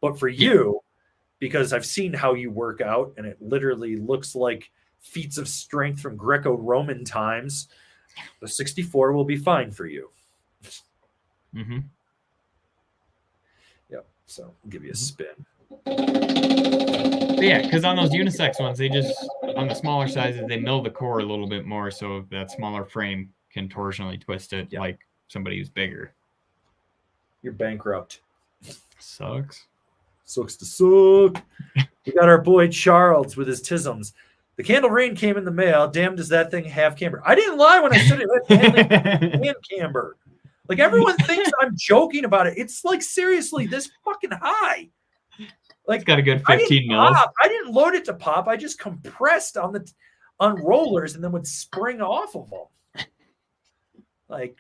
But for you, because I've seen how you work out, and it literally looks like feats of strength from Greco-Roman times, the 64 will be fine for you. Mm-hmm. Yep. So I'll give you a spin. But yeah, because on those unisex ones, they just, on the smaller sizes, they mill the core a little bit more so that smaller frame can torsionally twist it like somebody who's bigger. You're bankrupt. Sucks. Sucks to suck. We got our boy Charles with his tisms. The candle rain came in the mail. Damn, does that thing have camber? I didn't lie when I said it had camber. Like, everyone thinks I'm joking about it. It's like, seriously, this fucking high. Like, it's got a good 15 mils. I didn't load it to pop. I just compressed on rollers and then would spring off of them. Like,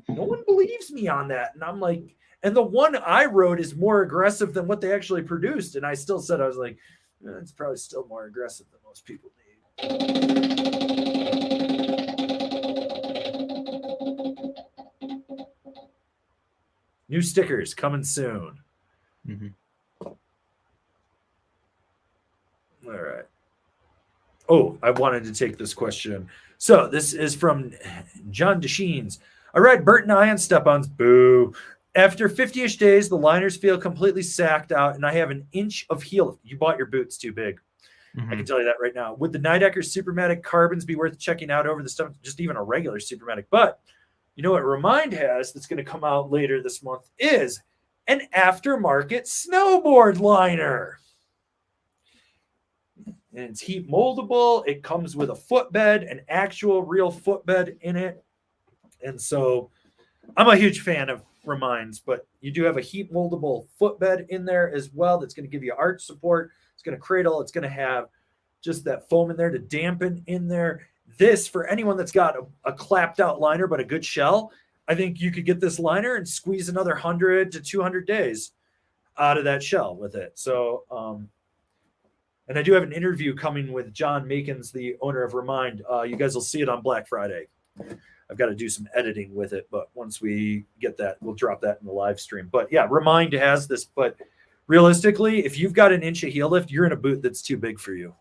no one believes me on that. And I'm like, and the one I rode is more aggressive than what they actually produced. And I still said, I was like, it's probably still more aggressive than most people need. New stickers coming soon. Mm-hmm. All right. Oh, I wanted to take this question. So this is from John Desheens. I ride Burton Ion step-ons. Boo. After 50-ish days, the liners feel completely sacked out, and I have an inch of heel. You bought your boots too big. Mm-hmm. I can tell you that right now. Would the Nidecker Supermatic carbons be worth checking out over the stuff? Just even a regular Supermatic. But you know what Remind has that's going to come out later this month is an aftermarket snowboard liner. and it's heat moldable. It comes with a footbed, an actual real footbed in it. And so I'm a huge fan of Reminds, but you do have a heat moldable footbed in there as well that's going to give you arch support. It's going to cradle. It's going to have just that foam in there to dampen in there. This, for anyone that's got a clapped out liner but a good shell, I think you could get this liner and squeeze another 100 to 200 days out of that shell with it. So, and I do have an interview coming with John Makins, the owner of Remind. You guys will see it on Black Friday. I've got to do some editing with it, but once we get that, we'll drop that in the live stream. But yeah, Remind has this, but realistically, if you've got an inch of heel lift, you're in a boot that's too big for you.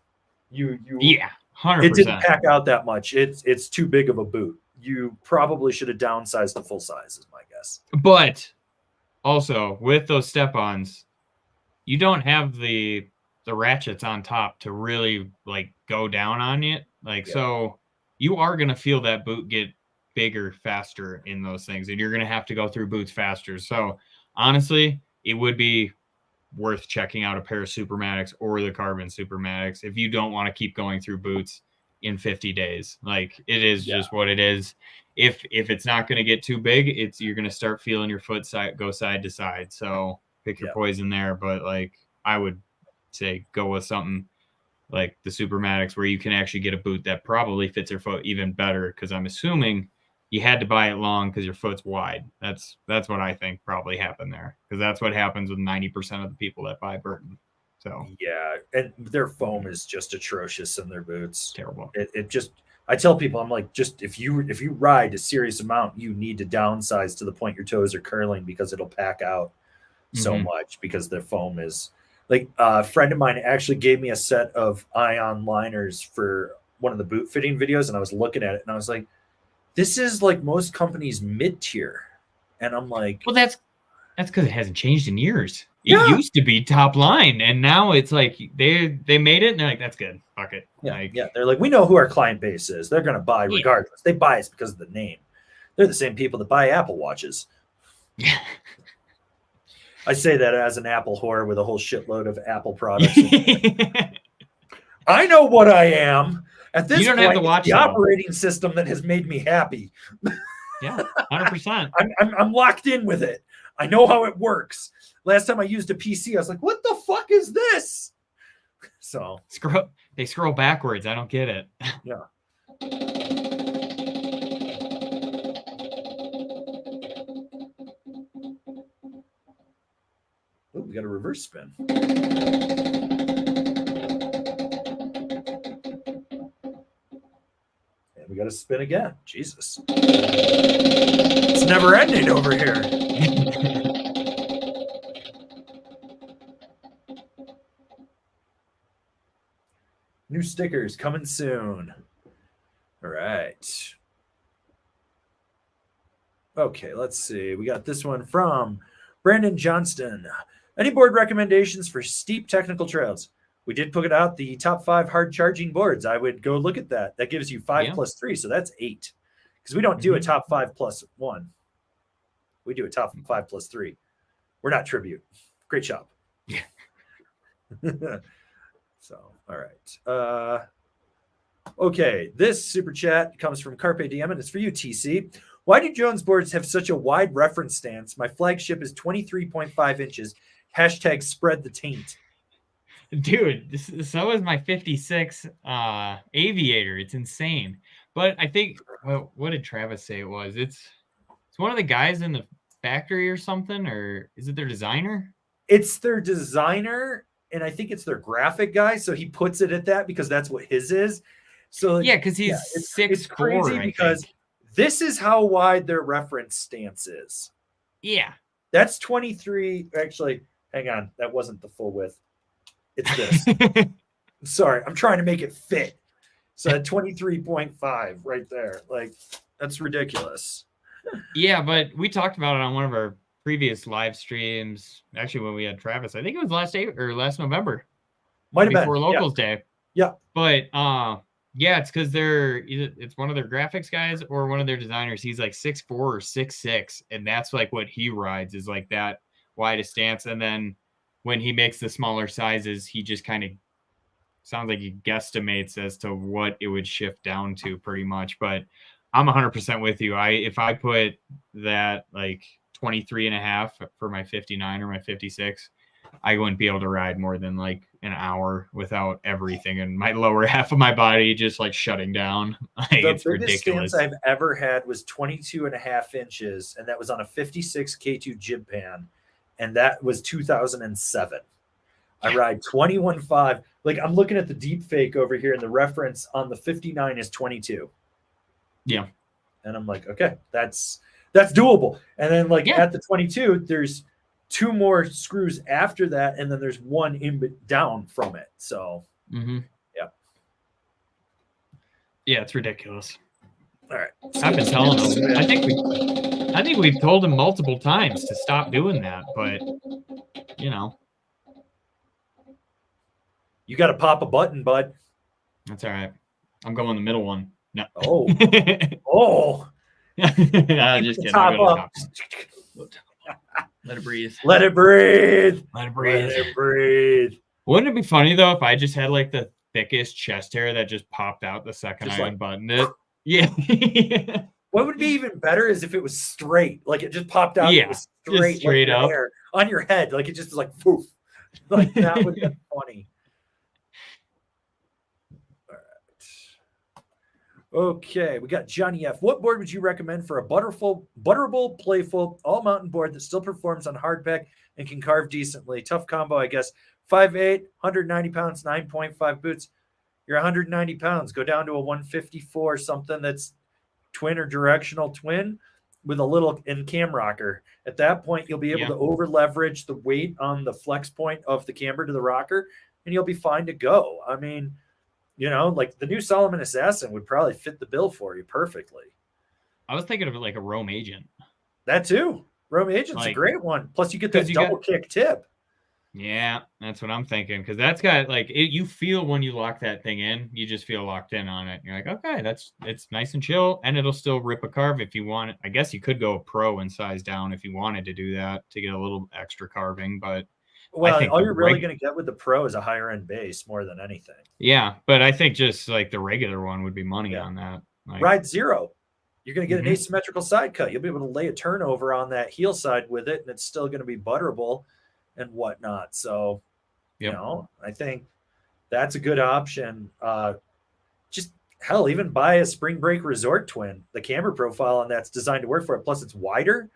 Yeah, 100%. It didn't pack out that much. It's too big of a boot. You probably should have downsized to full size, is my guess. But also with those step-ons, you don't have the ratchets on top to really like go down on it. Like, so you are going to feel that boot get bigger faster in those things, and you're going to have to go through boots faster. So honestly, it would be worth checking out a pair of Supermatics or the Carbon Supermatics if you don't want to keep going through boots in 50 days. Like, it is just what it is. If it's not going to get too big, you're going to start feeling your foot go side to side. So pick your poison there. But like, I would say go with something like the Supermatics where you can actually get a boot that probably fits your foot even better, because I'm assuming you had to buy it long because your foot's wide. That's what I think probably happened there, because that's what happens with 90% of the people that buy Burton. So yeah, and their foam is just atrocious in their boots. Terrible. It just, I tell people, I'm like, just if you ride a serious amount, you need to downsize to the point your toes are curling, because it'll pack out so much, because their foam is like, a friend of mine actually gave me a set of Ion liners for one of the boot fitting videos, and I was looking at it and I was like, this is like most companies mid-tier. And I'm like, well, that's because it hasn't changed in years. It used to be top line, and now it's like they made it and they're like, that's good. Fuck it. They're like, we know who our client base is. They're gonna buy regardless. They buy us because of the name. They're the same people that buy Apple Watches. I say that as an Apple whore with a whole shitload of Apple products. I know what I am. At this point, have to watch the operating system that has made me happy. Yeah, 100%. I'm locked in with it. I know how it works. Last time I used a PC, I was like, what the fuck is this? So they scroll backwards. I don't get it. Yeah. Oh, we got a reverse spin. We got to spin again. Jesus. It's never ending over here. New stickers coming soon. All right. Okay, let's see. We got this one from Brandon Johnston. Any board recommendations for steep technical trails? We did put it out, the top 5 hard charging boards. I would go look at that. That gives you 5 plus 3, so that's 8. Because we don't do a top 5 plus 1. We do a top 5 plus 3. We're not Tribute. Great job. Yeah. So, all right. Okay, this super chat comes from Carpe Diem, and it's for you, TC. Why do Jones boards have such a wide reference stance? My flagship is 23.5 inches. Hashtag spread the taint. Dude, so is my 56 Aviator. It's insane. But I think, well, what did Travis say it was? It's one of the guys in the factory or something, or is it their designer? It's their designer, and I think it's their graphic guy. So he puts it at that because that's what his is. So yeah, because he's 6'4". It's crazy because this is how wide their reference stance is. Yeah, that's 23. Actually, hang on, that wasn't the full width. It's this. Sorry, I'm trying to make it fit. So 23.5 right there. Like, that's ridiculous. Yeah, but we talked about it on one of our previous live streams. Actually, when we had Travis, I think it was last November. Might have been before Locals Day. Yeah. But yeah, it's because it's one of their graphics guys or one of their designers. He's like 6'4" or 6'6", and that's like what he rides is like that widest stance. And then when he makes the smaller sizes, he just kind of sounds like he guesstimates as to what it would shift down to pretty much. But I'm 100% with you. If I put that like 23.5 for my 59 or my 56, I wouldn't be able to ride more than like an hour without everything and my lower half of my body just like shutting down. Like, the it's biggest ridiculous. stance I've ever had was 22.5 inches, and that was on a 56 K2 jib pan, and that was 2007. I ride 21.5. Like, I'm looking at the deep fake over here, and the reference on the 59 is 22. Yeah. And I'm like, okay, that's doable. And then like at the 22, there's 2 more screws after that, and then there's one in down from it. So yeah, it's ridiculous. All right, I've been telling them. I think we've told him multiple times to stop doing that, but you know, you got to pop a button, bud. That's all right. I'm going the middle one. No. Oh. No, just kidding. Top up. Let it breathe. Let it breathe. Let it breathe. Let it breathe. Wouldn't it be funny though if I just had like the thickest chest hair that just popped out the second I unbuttoned it? Yeah. What would be even better is if it was straight, like it just popped out. Yeah, it was straight, just straight like up hair on your head, like it just was like poof. Like that would be funny. All right. Okay, we got Johnny F. What board would you recommend for a butterable, playful, all mountain board that still performs on hardback and can carve decently? Tough combo, I guess. 5'8", 190 pounds, 9.5 boots. You're 190 pounds. Go down to a 154, something that's twin or directional twin with a little in cam rocker. At that point, you'll be able to over leverage the weight on the flex point of the camber to the rocker, and you'll be fine to go. I mean, you know, like the new Solomon Assassin would probably fit the bill for you perfectly. I was thinking of it like a Rome Agent. That too. Rome Agent's a great one. Plus, you get that double kick tip. Yeah, that's what I'm thinking, because that's got like you feel when you lock that thing in, you just feel locked in on it. You're like, okay, it's nice and chill, and it'll still rip a carve if you want it. I guess you could go a pro and size down if you wanted to do that to get a little extra carving, but well, I think all you're really going to get with the pro is a higher end base more than anything. Yeah, but I think just like the regular one would be money on that. Like, Ride zero. You're going to get an asymmetrical side cut. You'll be able to lay a turnover on that heel side with it, and it's still going to be butterable and whatnot. So, you know, I think that's a good option. Just hell, even buy a Spring Break Resort twin. The camber profile on that's designed to work for it. Plus, it's wider.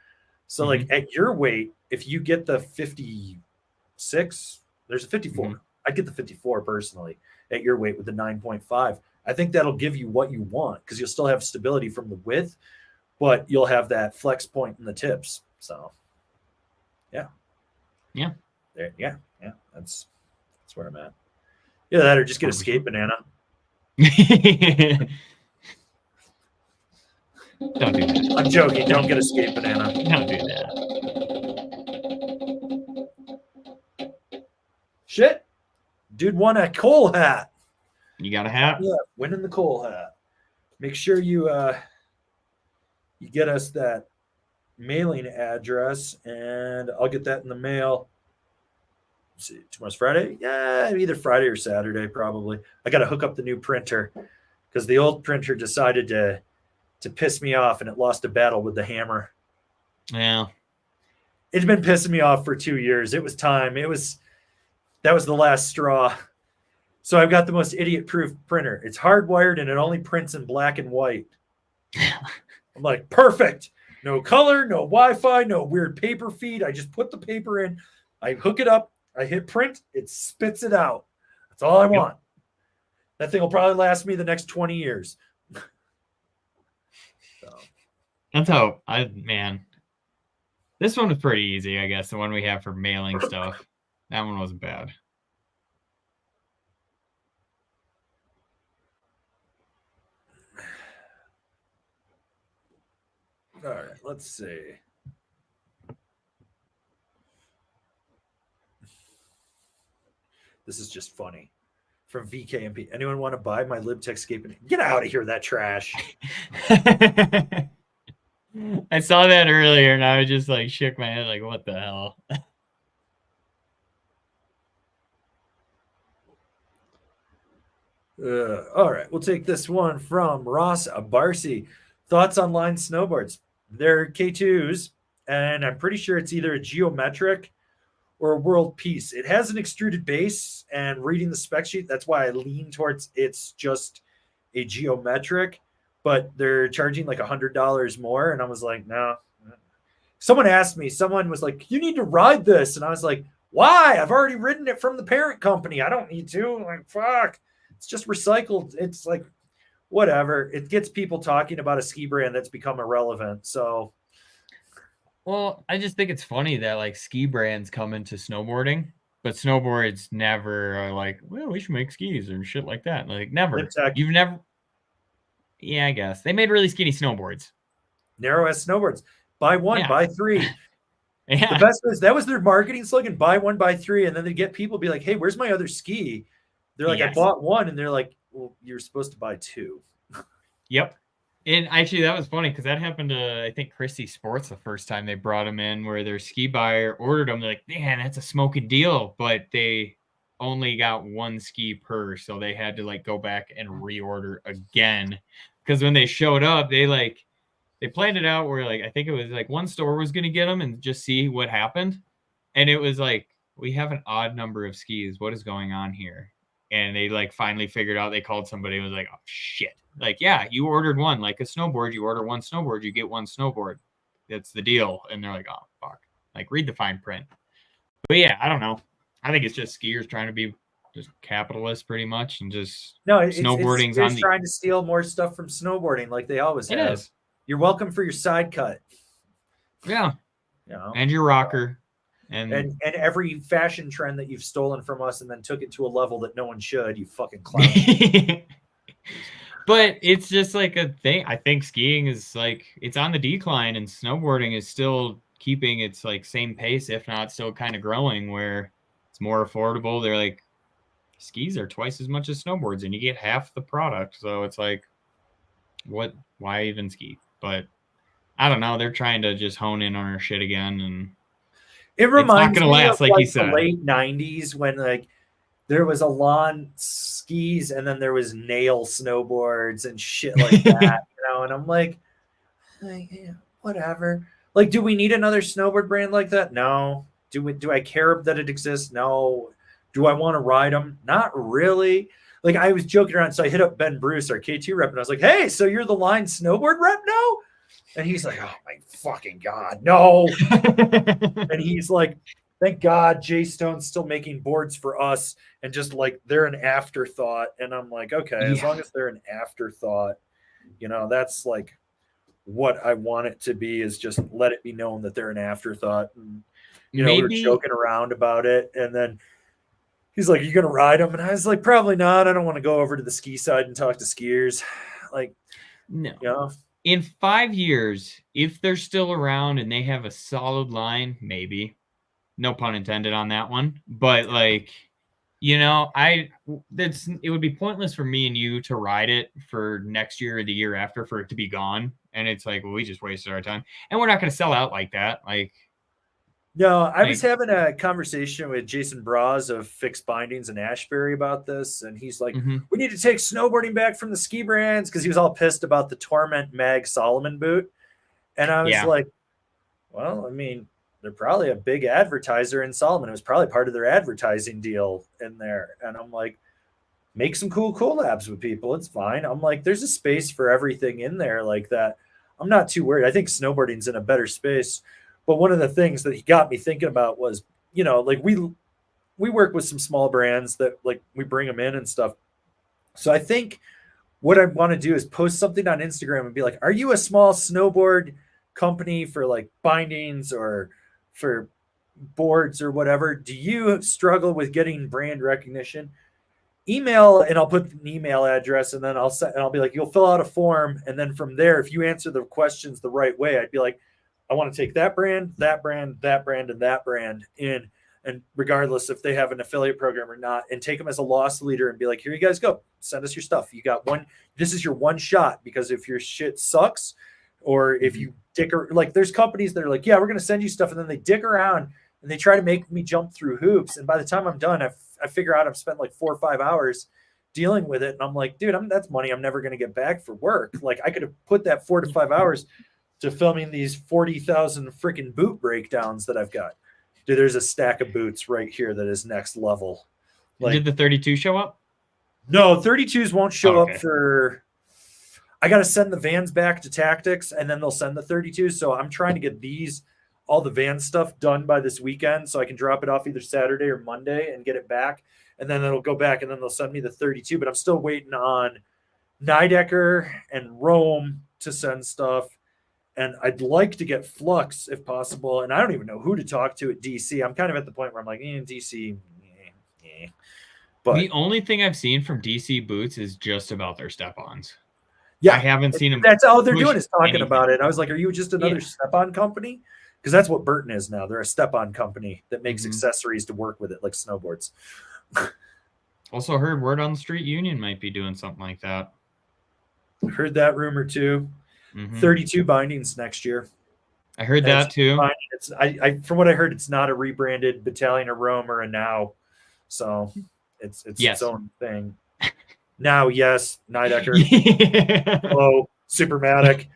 So, like at your weight, if you get the 56, there's a 54. I'd get the 54 personally at your weight with the 9.5. I think that'll give you what you want because you'll still have stability from the width, but you'll have that flex point in the tips. So, yeah. That's where I'm at. Yeah, that or just get a skate banana. Don't do that. I'm joking. Don't get a skate banana. Don't do that. Shit. Dude won a Cole hat. You got a hat? Yeah, winning the Cole hat. Make sure you get us that mailing address, and I'll get that in the mail. Let's see, tomorrow's Friday? Yeah, either Friday or Saturday, probably. I got to hook up the new printer because the old printer decided to piss me off, and it lost a battle with the hammer. Yeah. It's been pissing me off for 2 years. It was time. That was the last straw. So I've got the most idiot-proof printer. It's hardwired, and it only prints in black and white. I'm like, perfect. No color, no Wi-Fi, no weird paper feed. I just put the paper in. I hook it up. I hit print. It spits it out. That's all I want. That thing will probably last me the next 20 years. So. That's how man. This one was pretty easy, I guess. The one we have for mailing stuff. That one wasn't bad. All right, let's see. This is just funny. From VKMP. Anyone want to buy my LibTech Scaping? Get out of here, that trash. I saw that earlier, and I was just like shook my head like, what the hell? All right, we'll take this one from Ross Barcy. Thoughts on line snowboards? They're K2s, and I'm pretty sure it's either a geometric or a world piece. It has an extruded base, and reading the spec sheet, that's why I lean towards it's just a geometric, but they're charging like $100 more. And I was like, no. Someone asked me, someone was like, you need to ride this. And I was like, why? I've already ridden it from the parent company. I don't need to. I'm like, fuck. It's just recycled. It's like, whatever. It gets people talking about a ski brand that's become irrelevant. So, well, I just think it's funny that like ski brands come into snowboarding, but snowboards never are like, well, we should make skis or shit like that. Like, never. You've never. Yeah, I guess they made really skinny snowboards. Narrow ass snowboards. Buy one, buy three. Yeah. The best was that was their marketing slogan: buy one, buy three. And then they get people be like, hey, where's my other ski? They're like, I bought one, and they're like, well, you're supposed to buy two. Yep. And actually, that was funny because that happened to, I think, Christie Sports the first time they brought them in, where their ski buyer ordered them. They're like, man, that's a smoking deal. But they only got one ski per. So they had to like go back and reorder again. Because when they showed up, they planned it out where like, I think it was like one store was going to get them and just see what happened. And it was like, we have an odd number of skis. What is going on here? And they like finally figured out, they called somebody and was like, oh shit. Like, yeah, you ordered one, like a snowboard, you order one snowboard, you get one snowboard. That's the deal. And they're like, oh fuck. Like, read the fine print. But yeah, I don't know. I think it's just skiers trying to be just capitalists pretty much, and just snowboarding's it's trying to steal more stuff from snowboarding like they always have. It is. You're welcome for your side cut. Yeah. You know? And your rocker. And every fashion trend that you've stolen from us and then took it to a level that no one should, you fucking clown. But it's just like a thing. I think skiing is like, it's on the decline, and snowboarding is still keeping its like same pace, if not still kind of growing, where it's more affordable. They're like, skis are twice as much as snowboards and you get half the product. So it's like, why even ski? But I don't know. They're trying to just hone in on our shit again, and it reminds me last, of like you said, the late 90s when like there was Elan skis and then there was nail snowboards and shit like that, you know. And I'm like, yeah, whatever. Like, do we need another snowboard brand like that? No. Do I care that it exists? No. Do I want to ride them? Not really. Like, I was joking around, so I hit up Ben Bruce, our K2 rep, and I was like, hey, so you're the line snowboard rep now? And he's like, oh my fucking God, no. And he's like, thank God Jay Stone's still making boards for us, and just like they're an afterthought. And I'm like, okay, as long as they're an afterthought, you know, that's like what I want it to be, is just let it be known that they're an afterthought. And, you know, we were joking around about it. And then he's like, are you going to ride them? And I was like, probably not. I don't want to go over to the ski side and talk to skiers. Like, no. You know? In 5 years, if they're still around and they have a solid line, maybe. No pun intended on that one. But like, you know, it would be pointless for me and you to ride it for next year or the year after for it to be gone. And it's like, well, we just wasted our time. And we're not going to sell out like that. Like, no, I was having a conversation with Jason Braz of Fixed Bindings in Ashbury about this, and he's like, we need to take snowboarding back from the ski brands, because he was all pissed about the Torment Mag Solomon boot. And I was like, well, I mean, they're probably a big advertiser in Solomon. It was probably part of their advertising deal in there. And I'm like, make some cool collabs with people. It's fine. I'm like, there's a space for everything in there like that. I'm not too worried. I think snowboarding's in a better space. But one of the things that he got me thinking about was, you know, like we work with some small brands that like we bring them in and stuff. So I think what I want to do is post something on Instagram and be like, are you a small snowboard company for like bindings or for boards or whatever? Do you struggle with getting brand recognition? Email, and I'll put an email address, and then I'll be like, you'll fill out a form. And then from there, if you answer the questions the right way, I'd be like, I want to take that brand, that brand, that brand, and that brand in, and regardless if they have an affiliate program or not, and take them as a loss leader and be like, here you guys go, send us your stuff. You got one, this is your one shot, because if your shit sucks, or if you like there's companies that are like, yeah, we're going to send you stuff. And then they dick around and they try to make me jump through hoops. And by the time I'm done, I figure out I've spent like 4 or 5 hours dealing with it. And I'm like, dude, that's money I'm never going to get back for work. Like I could have put that 4 to 5 hours to filming these 40,000 freaking boot breakdowns that I've got. Dude, there's a stack of boots right here that is next level. Like, did the 32 show up? No, 32s won't show up for. I got to send the vans back to Tactics, and then they'll send the 32s. So I'm trying to get all the van stuff done by this weekend, so I can drop it off either Saturday or Monday and get it back, and then it'll go back, and then they'll send me the 32. But I'm still waiting on Nidecker and Rome to send stuff. And I'd like to get Flux if possible. And I don't even know who to talk to at DC. I'm kind of at the point where I'm like, DC. But the only thing I've seen from DC boots is just about their step-ons. Yeah, I haven't seen them. That's all they're doing is talking about it. I was like, are you just another step-on company? Because that's what Burton is now. They're a step-on company that makes accessories to work with it, like snowboards. Also heard word on the street Union might be doing something like that. Heard that rumor too. 32 bindings next year. I heard that too. It's from what I heard, it's not a rebranded Battalion of Rome or a Now, so it's its own thing. Now, yes, Nidecker, hello, Supermatic,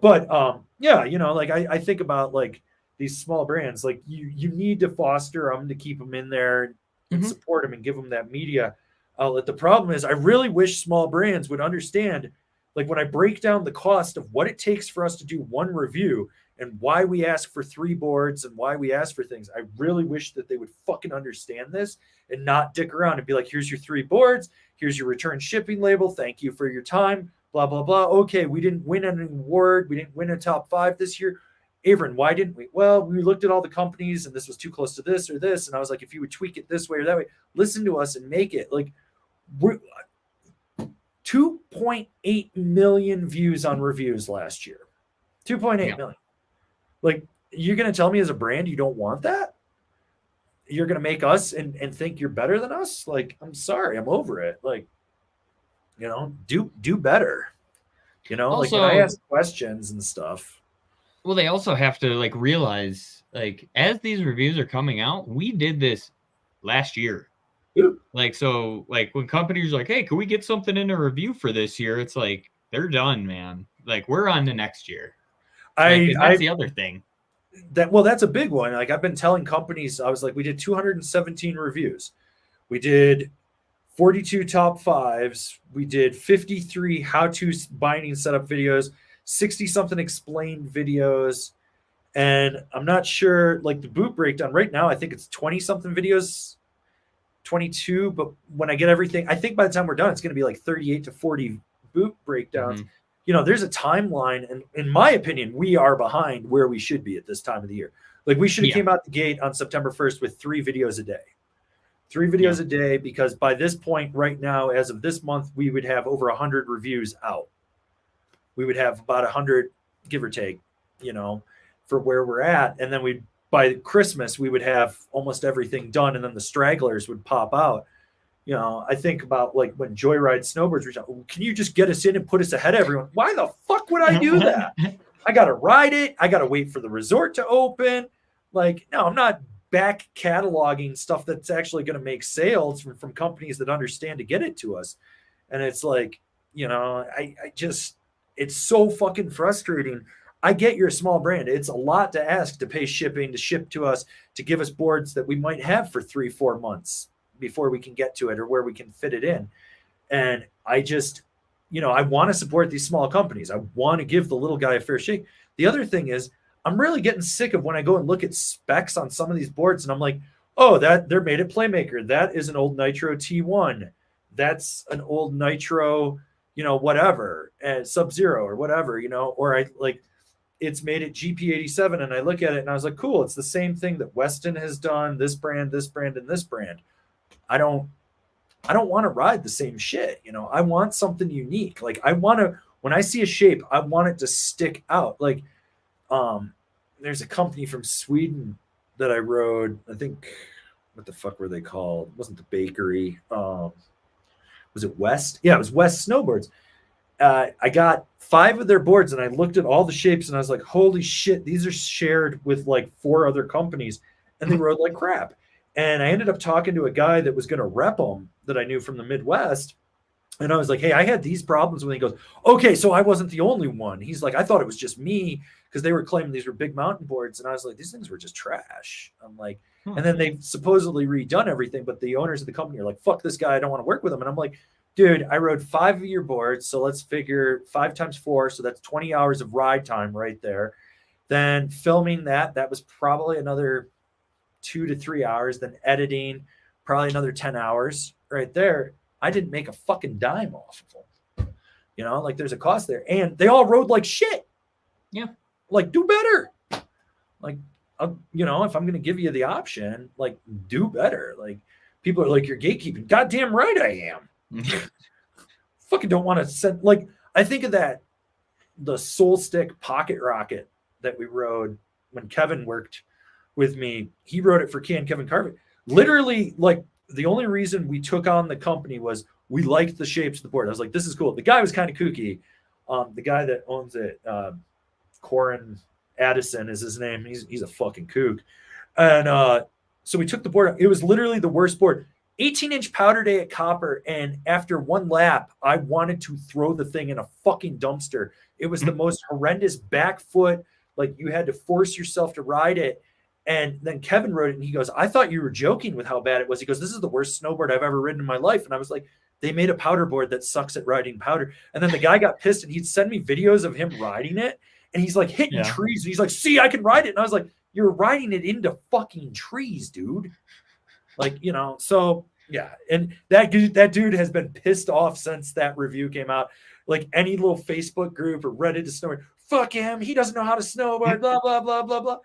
but like I think about like these small brands, like you need to foster them to keep them in there and support them and give them that media outlet. The problem is I really wish small brands would understand, like when I break down the cost of what it takes for us to do one review and why we ask for 3 boards and why we ask for things, I really wish that they would fucking understand this and not dick around and be like, here's your 3 boards, here's your return shipping label, thank you for your time, blah, blah, blah. Okay, we didn't win an award, we didn't win a top 5 this year. Avron, why didn't we? Well, we looked at all the companies and this was too close to this or this. And I was like, if you would tweak it this way or that way, listen to us and make it. Like, we're 2.8 million views on reviews last year. 2.8 million. Like, you're going to tell me as a brand you don't want that? You're going to make us and think you're better than us? Like, I'm sorry. I'm over it. Like, do better. Also, like when I ask questions and stuff. Well, they also have to like realize, like, as these reviews are coming out, we did this last year. Like, so like when companies are like, hey, can we get something in a review for this year? It's like, they're done, man. Like, we're on to next year. That's the other thing. That's a big one. Like, I've been telling companies, I was like, we did 217 reviews. We did 42 top 5s. We did 53 how-to binding setup videos, 60-something explained videos. And I'm not sure, like the boot breakdown right now, I think it's 20-something videos, 22. But when I get everything, I think by the time we're done, it's going to be like 38 to 40 boot breakdowns. There's a timeline. And in my opinion, we are behind where we should be at this time of the year. Like, we should have came out the gate on September 1st with 3 videos a day. 3 videos a day, because by this point right now, as of this month, we would have over 100 reviews out. We would have about 100, give or take, for where we're at. And then by Christmas, we would have almost everything done. And then the stragglers would pop out. I think about like when Joyride Snowboards reached out, can you just get us in and put us ahead of everyone? Why the fuck would I do that? I got to ride it. I got to wait for the resort to open. Like, no, I'm not back cataloging stuff that's actually going to make sales from companies that understand to get it to us. And it's like, it's so fucking frustrating. I get you're a small brand. It's a lot to ask to pay shipping, to ship to us, to give us boards that we might have for 3-4 months before we can get to it or where we can fit it in. And I just, I want to support these small companies. I want to give the little guy a fair shake. The other thing is, I'm really getting sick of when I go and look at specs on some of these boards and I'm like, oh, that they're made at Playmaker. That is an old Nitro T1. That's an old Nitro, whatever, Sub-Zero or whatever, or I like, it's made at GP87. And I look at it and I was like, cool. It's the same thing that Weston has done, this brand, and this brand. I don't want to ride the same shit. I want something unique. Like, I want to, when I see a shape, I want it to stick out. Like, there's a company from Sweden that I rode. I think, what the fuck were they called? It wasn't the bakery. Was it West? Yeah, it was West Snowboards. I got 5 of their boards and I looked at all the shapes and I was like, holy shit, these are shared with like 4 other companies and they rode like crap. And I ended up talking to a guy that was going to rep them that I knew from the Midwest. And I was like, hey, I had these problems. When he goes, okay, so I wasn't the only one. He's like, I thought it was just me because they were claiming these were big mountain boards. And I was like, these things were just trash. I'm like, and then they've supposedly redone everything. But the owners of the company are like, fuck this guy. I don't want to work with him. And I'm like, dude, I rode 5 of your boards. So let's figure 5 times 4. So that's 20 hours of ride time right there. Then filming that was probably another 2 to 3 hours. Then editing, probably another 10 hours right there. I didn't make a fucking dime off of them. You know, like there's a cost there. And they all rode like shit. Yeah. Like, do better. Like, you know, if I'm going to give you the option, like, do better. Like, people are like, you're gatekeeping. Goddamn right I am. Fucking don't want to send, like, I think of that, the Soul Stick Pocket Rocket that we rode when Kevin worked with me. He rode it for Kevin Carvin. Literally, like, the only reason we took on the company was we liked the shapes of the board. I was like, this is cool. The guy was kind of kooky. The guy that owns it, Corin Addison is his name. He's a fucking kook. And so we took the board. It was literally the worst board. 18-inch powder day at Copper. And after one lap, I wanted to throw the thing in a fucking dumpster. It was the most horrendous back foot. Like, you had to force yourself to ride it. And then Kevin wrote it and he goes, I thought you were joking with how bad it was. He goes, this is the worst snowboard I've ever ridden in my life. And I was like, they made a powder board that sucks at riding powder. And then the guy got pissed and he'd send me videos of him riding it. And he's like hitting trees. And he's like, see, I can ride it. And I was like, you're riding it into fucking trees, dude. Like, you know, so yeah. And that dude has been pissed off since that review came out. Like, any little Facebook group or Reddit to snowboard, fuck him. He doesn't know how to snowboard, blah, blah, blah, blah, blah.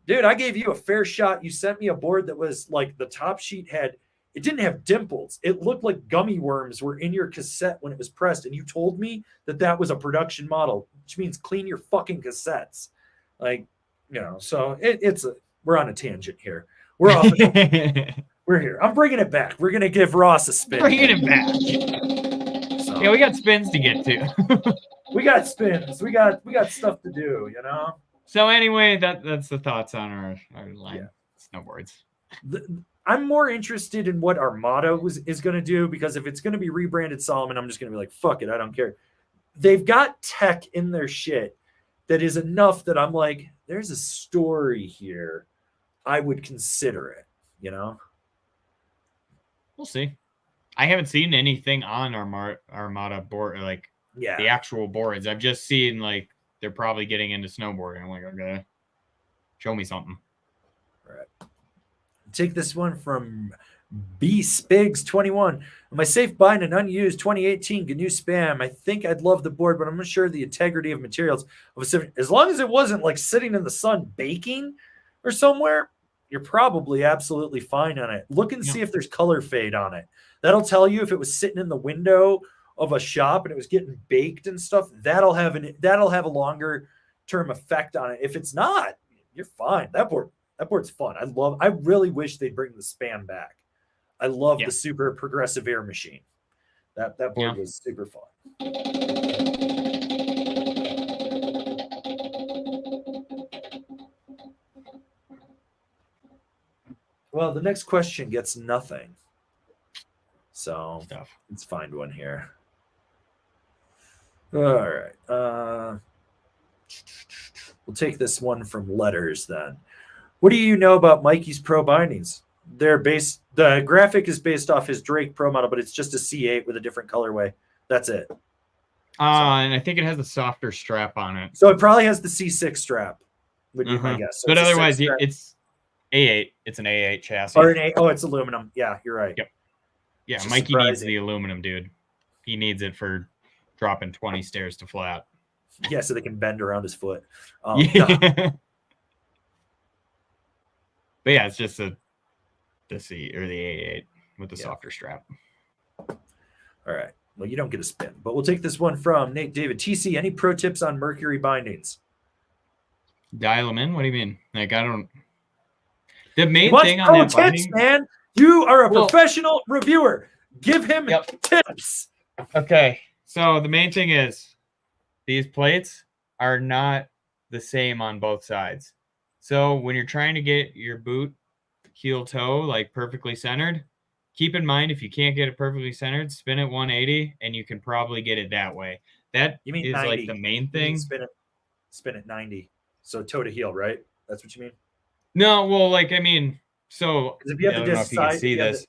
Dude, I gave you a fair shot. You sent me a board that was like, the top sheet it didn't have dimples. It looked like gummy worms were in your cassette when it was pressed. And you told me that was a production model, which means clean your fucking cassettes. Like, you know, so we're on a tangent here. We're off. We're here. I'm bringing it back. We're going to give Ross a spin. Bringing it back. So. Yeah, we got spins to get to. We got spins. We got stuff to do, you know? So anyway, that's the thoughts on our line snowboards. I'm more interested in what Armada is going to do, because if it's going to be rebranded Solomon, I'm just going to be like, fuck it, I don't care. They've got tech in their shit that is enough that I'm like, there's a story here. I would consider it, you know? We'll see. I haven't seen anything on Armada board, like the actual boards. I've just seen like they're probably getting into snowboarding. I'm like, okay, show me something. All right. Take this one from B Spigs 21. Am I safe buying an unused 2018 GNU Spam? I think I'd love the board, but I'm not sure the integrity of materials. As long as it wasn't like sitting in the sun baking or somewhere, you're probably absolutely fine on it. Look and see if there's color fade on it. That'll tell you if it was sitting in the window of a shop and it was getting baked and stuff. That'll have a longer term effect on it. If it's not, you're fine. That board's fun. I really wish they'd bring the Spam back. I love the super progressive air machine. That board was super fun. Well, the next question gets nothing. So let's find one here. All right. We'll take this one from letters then. What do you know about Mikey's Pro bindings? The graphic is based off his Drake Pro model, but it's just a C8 with a different colorway. That's it. And I think it has a softer strap on it. So it probably has the C6 strap, would be my guess. So but otherwise, it's A8. It's an A8 chassis. Or it's aluminum. Yeah, you're right. Yep. Yeah, Mikey needs the aluminum, dude. He needs it for dropping 20 stairs to flat. Yeah, so they can bend around his foot. But yeah, it's just the C or the A8 with the softer strap. All right. Well, you don't get a spin, but we'll take this one from Nate David. TC, any pro tips on Mercury bindings? Dial them in? What do you mean? Like, I don't. The main thing on that tips, man. You are a professional reviewer. Give him tips. Okay. So the main thing is these plates are not the same on both sides. So when you're trying to get your boot heel toe, like perfectly centered. Keep in mind, if you can't get it perfectly centered, spin it 180 and you can probably get it that way. That You mean is 90? like the main You mean thing. spin it 90. So toe to heel, right? That's what you mean? No, well, like, I mean, so Because if you I have the don't know if you can side, see if you have this.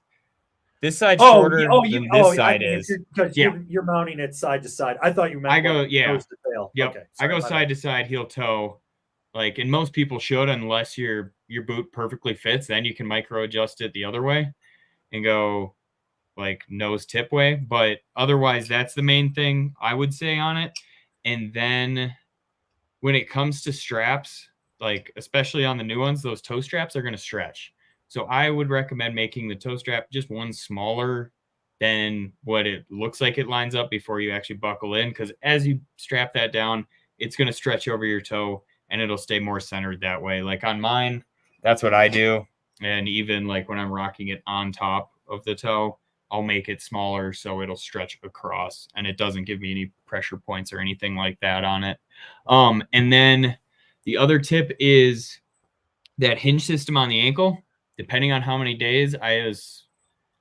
This side's oh, shorter than this I side mean, is. because Yeah. you're mounting it side to side. I thought you meant I go, like yeah. nose to tail. Yep. Okay. I Sorry, go my side bad. to side, heel toe. Like, and most people should, unless your boot perfectly fits, then you can micro adjust it the other way and go like nose tip way. But otherwise, that's the main thing I would say on it. And then when it comes to straps, like especially on the new ones, those toe straps are going to stretch. So I would recommend making the toe strap just one smaller than what it looks like it lines up before you actually buckle in. Because as you strap that down, it's going to stretch over your toe and it'll stay more centered that way. Like on mine, that's what I do. And even like when I'm rocking it on top of the toe, I'll make it smaller so it'll stretch across and it doesn't give me any pressure points or anything like that on it. And then the other tip is that hinge system on the ankle. Depending on how many days, I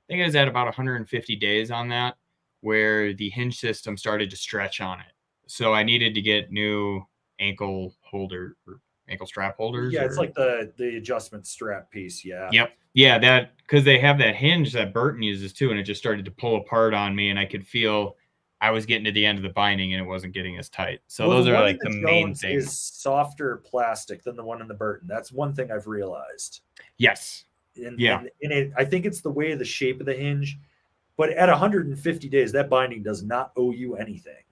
think I was at about 150 days on that, where the hinge system started to stretch on it. So I needed to get new ankle holder or ankle strap holders. Yeah, it's like the adjustment strap piece. Yeah. Yep. Yeah, that because they have that hinge that Burton uses too, and it just started to pull apart on me, and I could feel I was getting to the end of the binding and it wasn't getting as tight. So well, those the are one like in the the main Jones things. is softer plastic than the one in the Burton. That's one thing I've realized. Yes. And, Yeah. and it, I think it's the way of the shape of the hinge. But at 150 days, that binding does not owe you anything.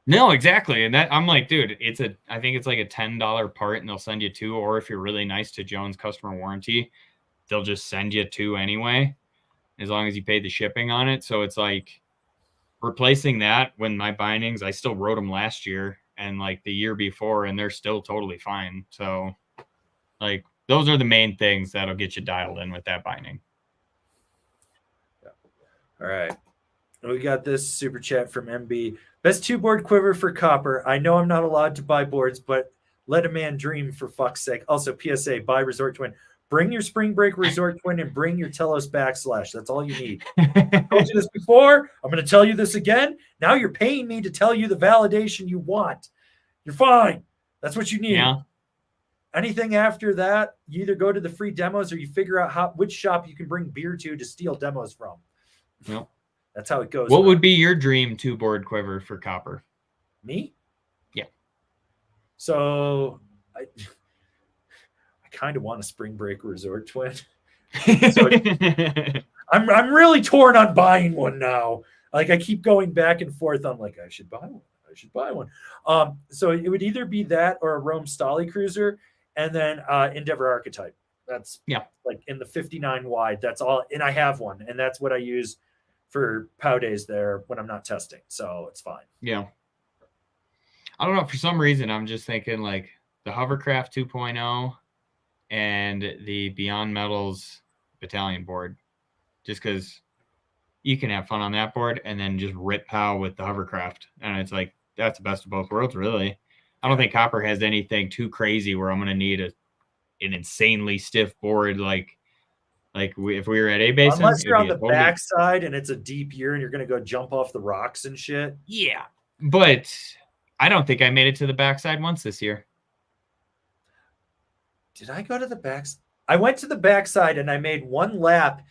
No, exactly. And that I'm like, dude, I think it's like a $10 part and they'll send you two. Or if you're really nice to Jones customer warranty, they'll just send you two anyway, as long as you pay the shipping on it. So it's like replacing that when my bindings, I still wrote them last year and like the year before, and they're still totally fine. So like those are the main things that'll get you dialed in with that binding. All right. We got this super chat from MB. Best 2-board quiver for copper. I know I'm not allowed to buy boards, but let a man dream for fuck's sake. Also, PSA, buy Resort Twin. Bring your Spring Break Resort Twin and bring your Telos backslash. That's all you need. I told you this before. I'm going to tell you this again. Now you're paying me to tell you the validation you want. You're fine. That's what you need. Yeah. Anything after that, you either go to the free demos or you figure out which shop you can bring beer to steal demos from. Yep. That's how it goes. What would be your dream 2-board quiver for copper? Me? Yeah. So I kind of want a Spring Break Resort Twin. So I'm really torn on buying one now. Like I keep going back and forth. I'm like, I should buy one. So it would either be that or a Rome Stolly Cruiser, and then Endeavor Archetype. That's like in the 59 wide. That's all, and I have one, and that's what I use for POW days there when I'm not testing. So it's fine. Yeah. I don't know. For some reason, I'm just thinking like the Hovercraft 2.0 and the Beyond Metals Battalion board, just because you can have fun on that board and then just rip POW with the Hovercraft. And it's like, that's the best of both worlds, really. I don't think Copper has anything too crazy where I'm going to need an insanely stiff board like if we were at A Basin. Unless you're on the backside and it's a deep year and you're going to go jump off the rocks and shit. Yeah. But I don't think I made it to the backside once this year. Did I go to the backside? I went to the backside and I made one lap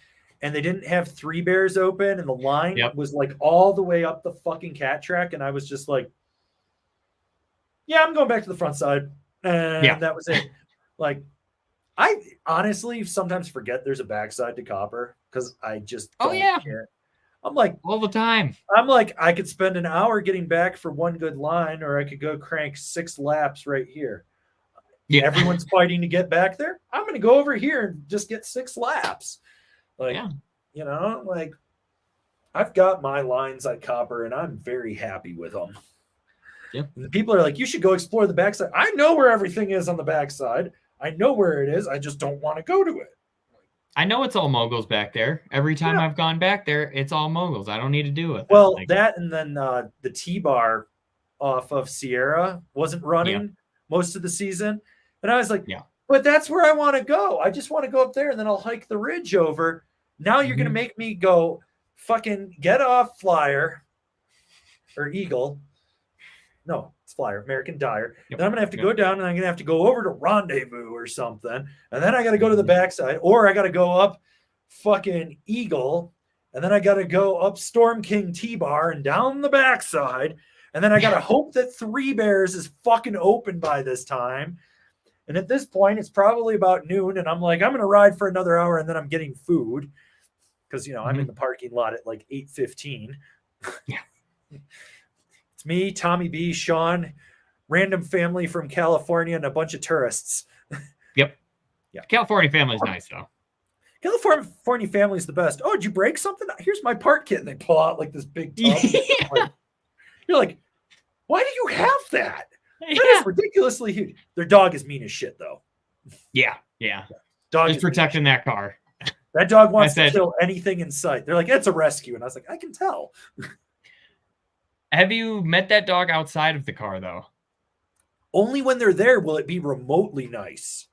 and they didn't have 3 bears open and the line was like all the way up the fucking cat track. And I was just like, yeah, I'm going back to the front side. And that was it. Like, I honestly sometimes forget there's a backside to Copper because I just don't care. I'm like all the time. I'm like, I could spend an hour getting back for one good line, or I could go crank 6 laps right here. Yeah. Everyone's fighting to get back there. I'm going to go over here and just get 6 laps. Like, you know, like I've got my lines at Copper and I'm very happy with them. Yeah. And the people are like, you should go explore the backside. I know where everything is on the backside. I know where it is. I just don't want to go to it. I know it's all moguls back there. Every time I've gone back there, it's all moguls. I don't need to do it. Well, that and then the T-bar off of Sierra wasn't running most of the season. And I was like, But that's where I want to go. I just want to go up there and then I'll hike the ridge over. Now you're going to make me go fucking get off Flyer or Eagle. No, it's Flyer, American Dyer. Then I'm going to have to go down and I'm going to have to go over to Rendezvous or something. And then I got to go to the backside, or I got to go up fucking Eagle. And then I got to go up Storm King T-Bar and down the backside. And then I got to hope that Three Bears is fucking open by this time. And at this point, it's probably about noon. And I'm like, I'm going to ride for another hour and then I'm getting food. Because, you know, I'm in the parking lot at like 8:15. Yeah. It's me, Tommy B, Sean, random family from California, and a bunch of tourists. Yep. Yeah. California family's nice, though. California family's the best. Oh, did you break something? Here's my part kit. And they pull out like this big tub. You're like, why do you have that? That is ridiculously huge. Their dog is mean as shit, though. Yeah. Dog is protecting that car. That dog wants to kill anything in sight. They're like, it's a rescue. And I was like, I can tell. Have you met that dog outside of the car, though? Only when they're there will it be remotely nice.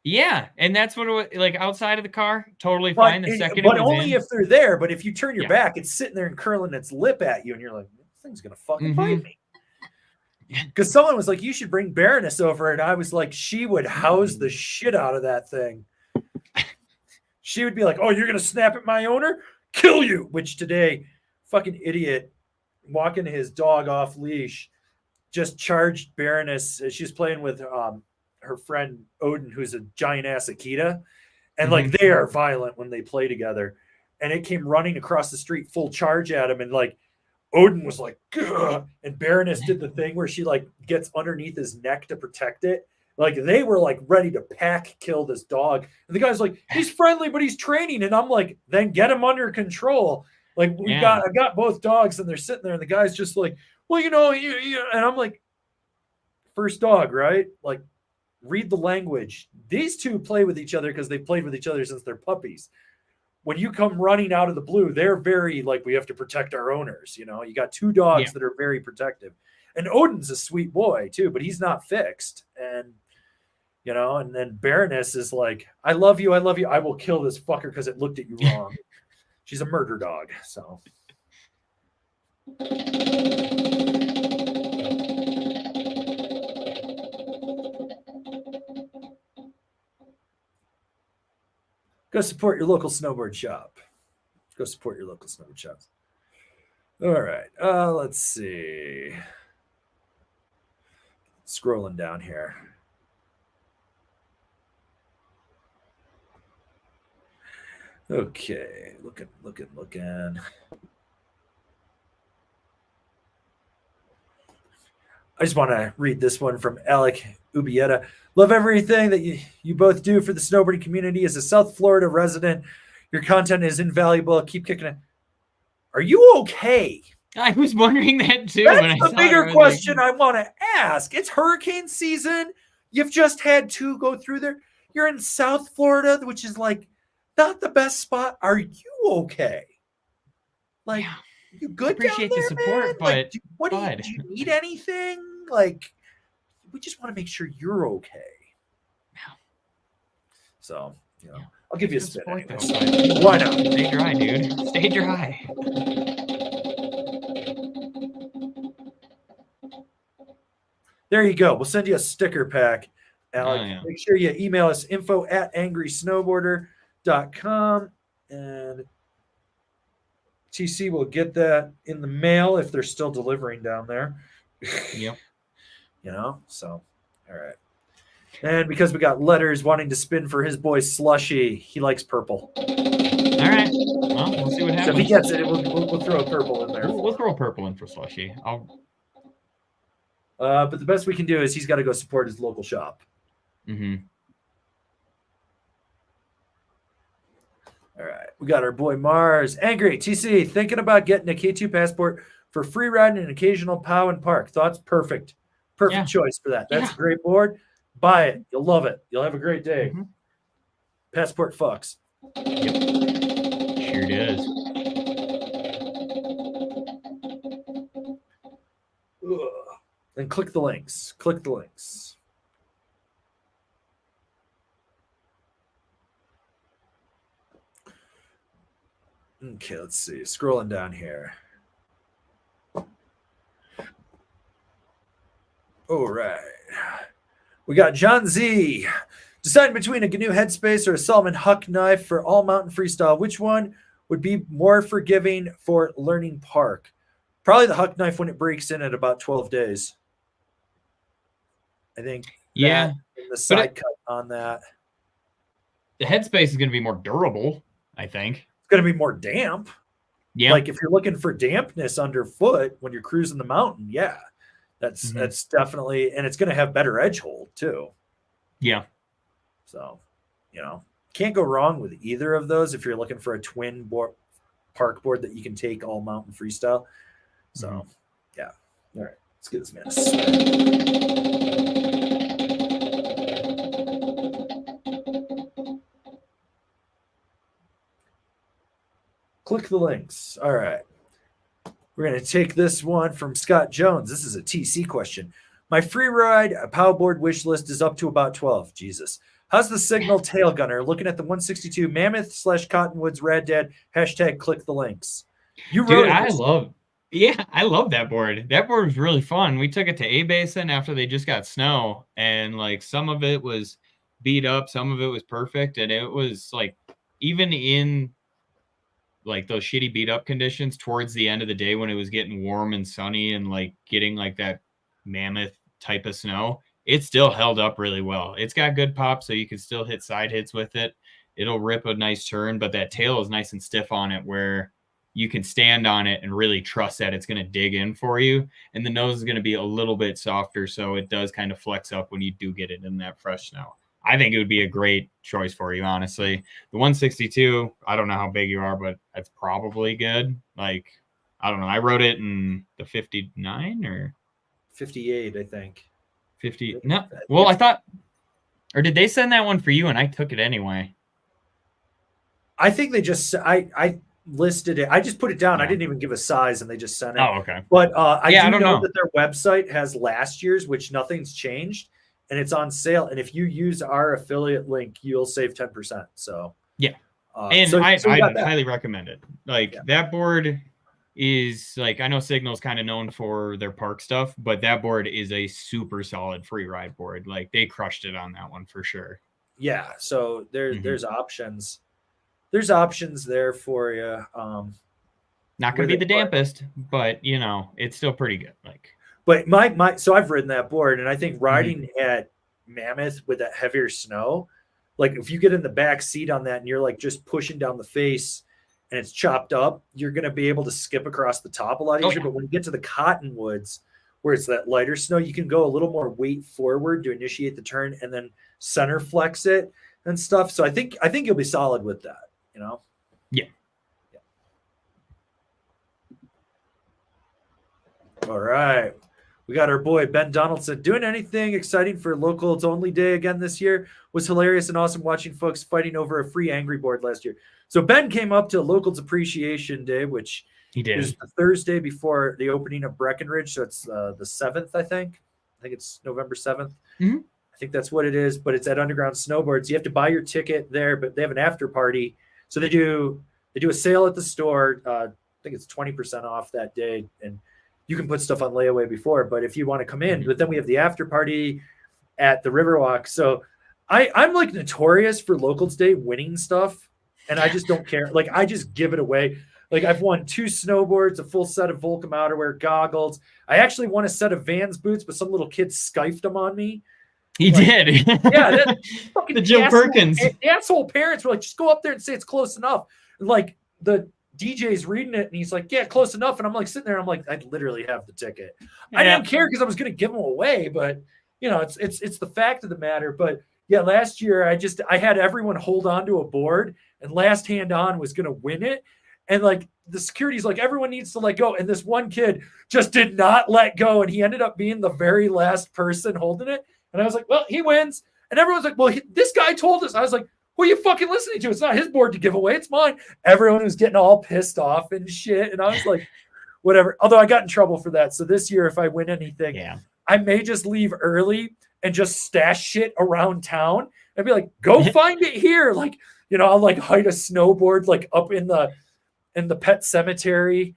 Yeah, and that's what it was, like outside of the car, totally fine. But only if they're there. But if you turn your back, it's sitting there and curling its lip at you, and you're like, this thing's gonna fucking bite me. Because someone was like, you should bring Baroness over, and I was like, she would house the shit out of that thing. She would be like, oh, you're gonna snap at my owner? Kill you! Which today, fucking idiot, walking his dog off leash, just charged Baroness. She's playing with her friend Odin, who's a giant ass Akita, and like they are violent when they play together. And it came running across the street full charge at him, and like Odin was like, "Gah!" And Baroness did the thing where she like gets underneath his neck to protect it. Like they were like ready to pack kill this dog, and the guy's like, he's friendly, but he's training, and I'm like, then get him under control. Like I got both dogs, and they're sitting there, and the guy's just like, well, you know, and I'm like, first dog, right? Like, read the language. These two play with each other because they've played with each other since they're puppies. When you come running out of the blue, they're very like, we have to protect our owners. You know, you got two dogs that are very protective, and Odin's a sweet boy too, but he's not fixed, and you know, and then Baroness is like, I love you. I will kill this fucker because it looked at you wrong. She's a murder dog, so. Go support your local snowboard shop. Go support your local snowboard shops. All right. Let's see. Scrolling down here. Okay. Looking. I just want to read this one from Alec Ubieta. Love everything that you both do for the snowboarding community. As a South Florida resident, your content is invaluable. Keep kicking it. Are you okay? I was wondering that too. That's the bigger question I want to ask. It's hurricane season. You've just had two go through there. You're in South Florida, which is like not the best spot. Are you okay? Like, you good? Appreciate the support, man? but like, do you need anything? Like, we just want to make sure you're okay. So, you know, I'll give you a spin. Why not? Stay dry, dude. Stay dry. There you go. We'll send you a sticker pack, Alec. Make sure you email us info@angrysnowboarder.com, and TC will get that in the mail if they're still delivering down there. Yep. You know, so all right. And because we got letters wanting to spin for his boy Slushy, he likes purple. All right. Well, we'll see what happens. So if he gets it, we'll throw a purple in there. We'll throw a purple in for Slushy. But the best we can do is he's got to go support his local shop. Mm-hmm. All right. We got our boy Mars. Angry TC, thinking about getting a K2 passport for free riding and occasional POW and park. Thoughts? Perfect choice for that. That's a great board. Buy it. You'll love it. You'll have a great day. Mm-hmm. Passport fucks. Yep. Sure does. And click the links. Click the links. Okay, let's see. Scrolling down here. All right. We got John Z. Deciding between a GNU Headspace or a Solomon Huck knife for all mountain freestyle, which one would be more forgiving for learning park? Probably the Huck knife when it breaks in at about 12 days. I think. Yeah. The side cut on that. The Headspace is going to be more durable, I think. It's going to be more damp. Yeah. Like if you're looking for dampness underfoot when you're cruising the mountain, yeah. That's definitely, and it's going to have better edge hold too. Yeah. So, can't go wrong with either of those if you're looking for a twin park board that you can take all mountain freestyle. So, yeah. All right, let's get this man. Click the links. All right. We're going to take this one from Scott Jones. This is a TC question. My free ride paddleboard wish list is up to about 12. Jesus. How's the Signal Tail Gunner? Looking at the 162 Mammoth / Cottonwoods Rad Dad. # click the links. Dude, I love that board. That board was really fun. We took it to A-Basin after they just got snow, and like some of it was beat up, some of it was perfect, and it was like even in like those shitty beat up conditions towards the end of the day when it was getting warm and sunny and like getting like that mammoth type of snow, it still held up really well. It's got good pop, so you can still hit side hits with it. It'll rip a nice turn, but that tail is nice and stiff on it where you can stand on it and really trust that it's going to dig in for you. And the nose is going to be a little bit softer, so it does kind of flex up when you do get it in that fresh snow. I think it would be a great choice for you, honestly. The 162, I don't know how big you are, but that's probably good. Like, I don't know. I wrote it in the 59 or 58, I think. 50. No. Well, I thought, or did they send that one for you and I took it anyway? I think they just, I listed it. I just put it down. Yeah. I didn't even give a size and they just sent it. Oh, okay. But I don't know that their website has last year's, which nothing's changed. And it's on sale. And if you use our affiliate link, you'll save 10%. So yeah. I highly recommend it. Like that board is like, I know Signal's kind of known for their park stuff, but that board is a super solid free ride board. Like they crushed it on that one for sure. Yeah. So there's options. There's options there for you. Not going to be the dampest, but it's still pretty good. Like, but so I've ridden that board, and I think riding at Mammoth with that heavier snow, like if you get in the back seat on that and you're like just pushing down the face and it's chopped up, you're going to be able to skip across the top a lot easier. But when you get to the Cottonwoods, where it's that lighter snow, you can go a little more weight forward to initiate the turn and then center flex it and stuff. So I think you'll be solid with that, Yeah. All right. We got our boy Ben Donaldson. Doing anything exciting for Locals Only Day again this year? Was hilarious and awesome watching folks fighting over a free Angry Board last year. So Ben came up to Locals Appreciation Day, which he did. is the Thursday before the opening of Breckenridge. So it's the 7th, I think. I think it's November 7th. Mm-hmm. I think that's what it is. But it's at Underground Snowboards. You have to buy your ticket there, but they have an after party. So they do a sale at the store. I think it's 20% off that day. And you can put stuff on layaway before, but if you want to come in, but then we have the after party at the Riverwalk. So I'm like notorious for Locals Day winning stuff, and I just don't care. Like I just give it away. Like I've won 2 snowboards, a full set of Volcom outerwear, goggles. I actually won a set of Vans boots, but some little kid skyfed them on me. He did. Yeah, fucking the Joe Perkins. Asshole parents were like, just go up there and say it's close enough. And like the DJ's reading it and he's like, yeah, close enough. And I'm like sitting there, I'm like, I literally have the ticket. Yeah. I didn't care because I was going to give them away, but it's the fact of the matter. But yeah, last year I had everyone hold on to a board and last hand on was going to win it. And like the security's like, everyone needs to let go. And this one kid just did not let go. And he ended up being the very last person holding it. And I was like, well, he wins. And everyone's like, well, this guy told us. I was like, who are you fucking listening to? It's not his board to give away. It's mine. Everyone was getting all pissed off and shit. And I was like, whatever. Although I got in trouble for that. So this year, if I win anything, I may just leave early and just stash shit around town and be like, go find it here. Like, I'll like hide a snowboard like up in the and the pet cemetery,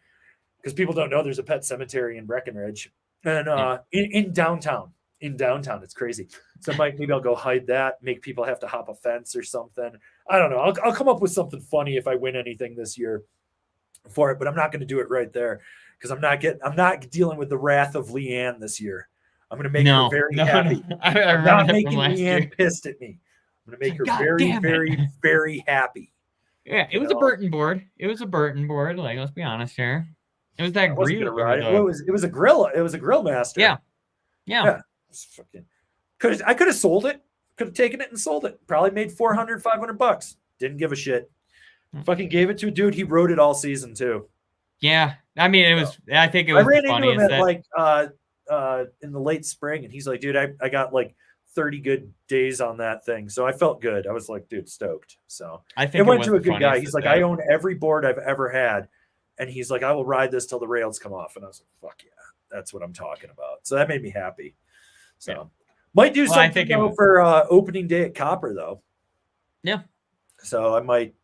because people don't know there's a pet cemetery in Breckenridge, and in downtown. In downtown, it's crazy. So maybe I'll go hide that, make people have to hop a fence or something. I don't know. I'll come up with something funny if I win anything this year for it, but I'm not going to do it right there because I'm not dealing with the wrath of Leanne this year. I'm going to make her very happy. I'm not making Leanne pissed at me. I'm going to make her very, very, very happy. Yeah, it was a Burton board. It was a Burton board. Like, let's be honest here. It was that grill. It was a grill. It was a grill master. Yeah. I could have sold it. Could have taken it and sold it. Probably made $400, $500. Didn't give a shit. Fucking gave it to a dude. He rode it all season too. Yeah, I mean, it was. I think it was. I ran into him at in the late spring, and he's like, "Dude, I got like 30 good days on that thing," so I felt good. I was like, "Dude, stoked." So I think it went to a good guy. He's like, "I own every board I've ever had," and he's like, "I will ride this till the rails come off." And I was like, "Fuck yeah, that's what I'm talking about." So that made me happy. So might do something for opening day at Copper though. Yeah. So I might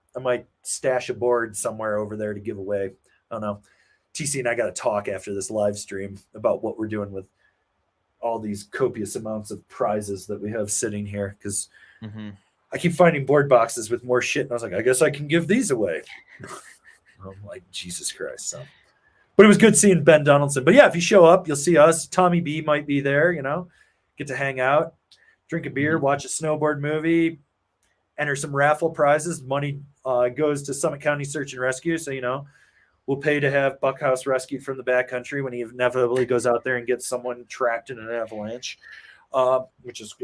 stash a board somewhere over there to give away. I don't know. TC and I got to talk after this live stream about what we're doing with all these copious amounts of prizes that we have sitting here because I keep finding board boxes with more shit. And I was like, I guess I can give these away. I'm like, Jesus Christ. So, but it was good seeing Ben Donaldson. But yeah, if you show up, you'll see us. Tommy B might be there, get to hang out, drink a beer, watch a snowboard movie, enter some raffle prizes. Money goes to Summit County Search and Rescue. So, we'll pay to have Buckhouse rescued from the backcountry when he inevitably goes out there and gets someone trapped in an avalanche, which is,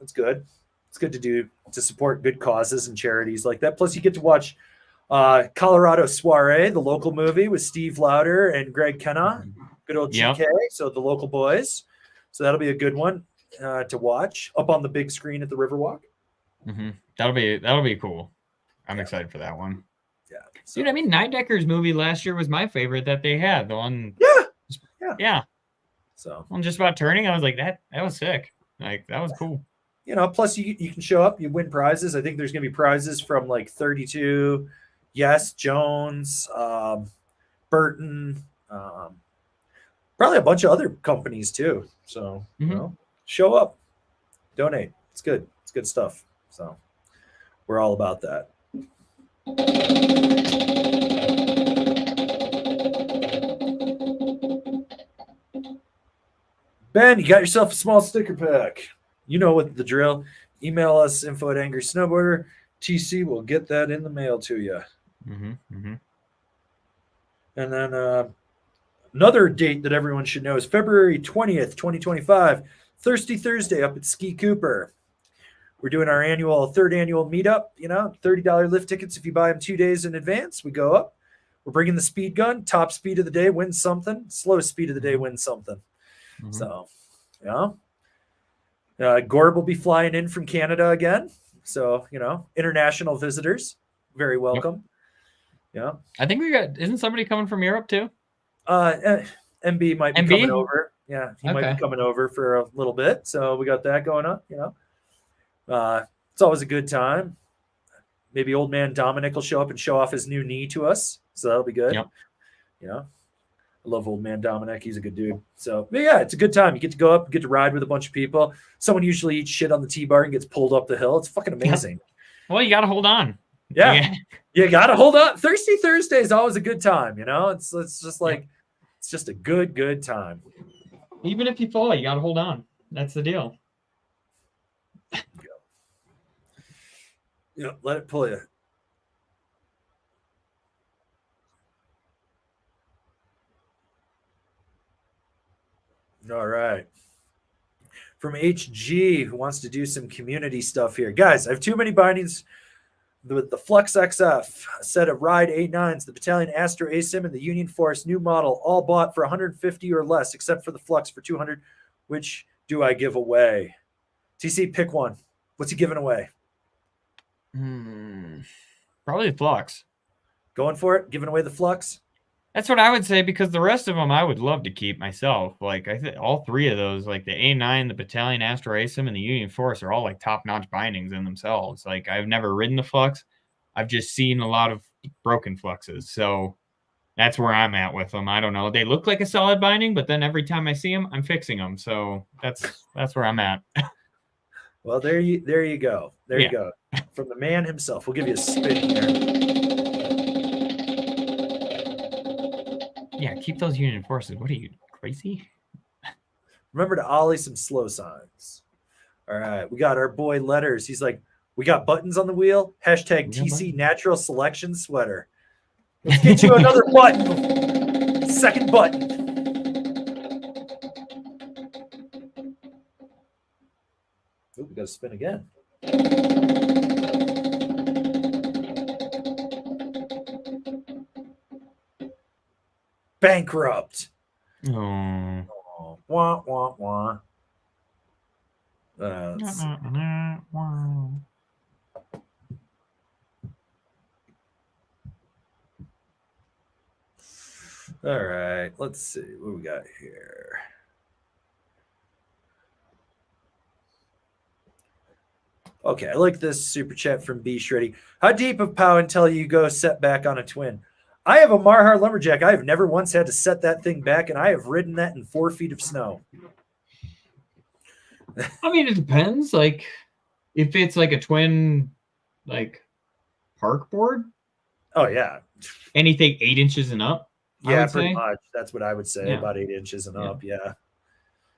it's good. It's good to do to support good causes and charities like that. Plus, you get to watch Colorado Soiree, the local movie with Steve Lauder and Greg Kenna, good old GK. So the local boys. So that'll be a good one to watch up on the big screen at the Riverwalk. That'll be cool. I'm excited for that one. Yeah. So. Dude, I mean, Nine Decker's movie last year was my favorite that they had. The one. Yeah. So on Just About Turning, I was like, that was sick. Like, that was cool. Plus you can show up, you win prizes. I think there's going to be prizes from like 32, Yes, Jones, Burton, probably a bunch of other companies too. So, show up, donate. It's good. It's good stuff. So we're all about that. Ben, you got yourself a small sticker pack. You know what the drill. Email us info@AngrySnowboarder. TC will get that in the mail to you. And then another date that everyone should know is February 20th, 2025, Thirsty Thursday up at Ski Cooper. We're doing our third annual meetup, $30 lift tickets. If you buy them 2 days in advance, we go up. We're bringing the speed gun. Top speed of the day wins something. Slowest speed of the day wins something. So, Gorb will be flying in from Canada again. So, international visitors, very welcome. Yeah. I think isn't somebody coming from Europe too? MB might be coming over. Yeah, he might be coming over for a little bit. So we got that going on, It's always a good time. Maybe old man Dominic will show up and show off his new knee to us. So that'll be good. I love old man Dominic. He's a good dude. So yeah, it's a good time. You get to go up, get to ride with a bunch of people. Someone usually eats shit on the T-bar and gets pulled up the hill. It's fucking amazing. Well, you got to hold on. Yeah. You got to hold on. Thirsty Thursday is always a good time. It's just like, it's just a good time. Even if you fall, you got to hold on. That's the deal. Let it pull you. All right. From HG, who wants to do some community stuff here. Guys, I have too many bindings with the Flux XF, a set of Ride 89s, the Battalion Astro ASIM, and the Union Force new model, all bought for 150 or less, except for the Flux for 200. Which do I give away? TC, pick one. What's he giving away? Probably the Flux. Going for it? Giving away the Flux? That's what I would say, because the rest of them I would love to keep myself. Like, I think all three of those, like the A9, the Battalion Astro ASIM, and the Union Force, are all like top-notch bindings in themselves. Like, I've never ridden the Flux. I've just seen a lot of broken fluxes. So that's where I'm at with them. I don't know. They look like a solid binding, but then every time I see them, I'm fixing them. So that's where I'm at. Well, there you go. There you go. From the man himself. We'll give you a spin here. Yeah, keep those Union forces. What are you, crazy? Remember to ollie some slow signs. All right. We got our boy Letters. He's like, we got buttons on the wheel. Hashtag TC Natural Selection Sweater. Let's get you another button. Second button. Oh, we got to spin again. Bankrupt. Oh. Wah, wah, wah. All right, let's see what we got here. Okay, I like this super chat from B Shreddy. How deep of pow until you go set back on a twin? I have a Marhar Lumberjack. I have never once had to set that thing back, and I have ridden that in 4 feet of snow. I mean, it depends. Like, if it's like a twin, like, park board. Oh, yeah. Anything 8 inches and up. Yeah, pretty much. That's what I would say. Yeah. About 8 inches and up. Yeah.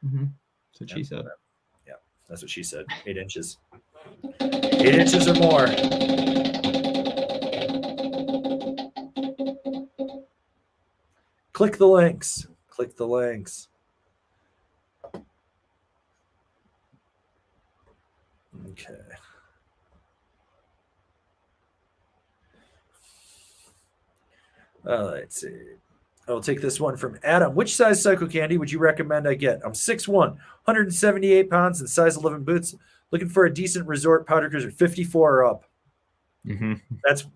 Mm-hmm. That's what she said. Yeah, that's what she said. 8 inches. 8 inches or more. Click the links. Click the links. Okay. Let's see. I'll take this one from Adam. Which size Psycho Candy would you recommend I get? I'm 6'1", 178 pounds, and size 11 boots. Looking for a decent resort powder cruiser, 54 or up. Mm-hmm.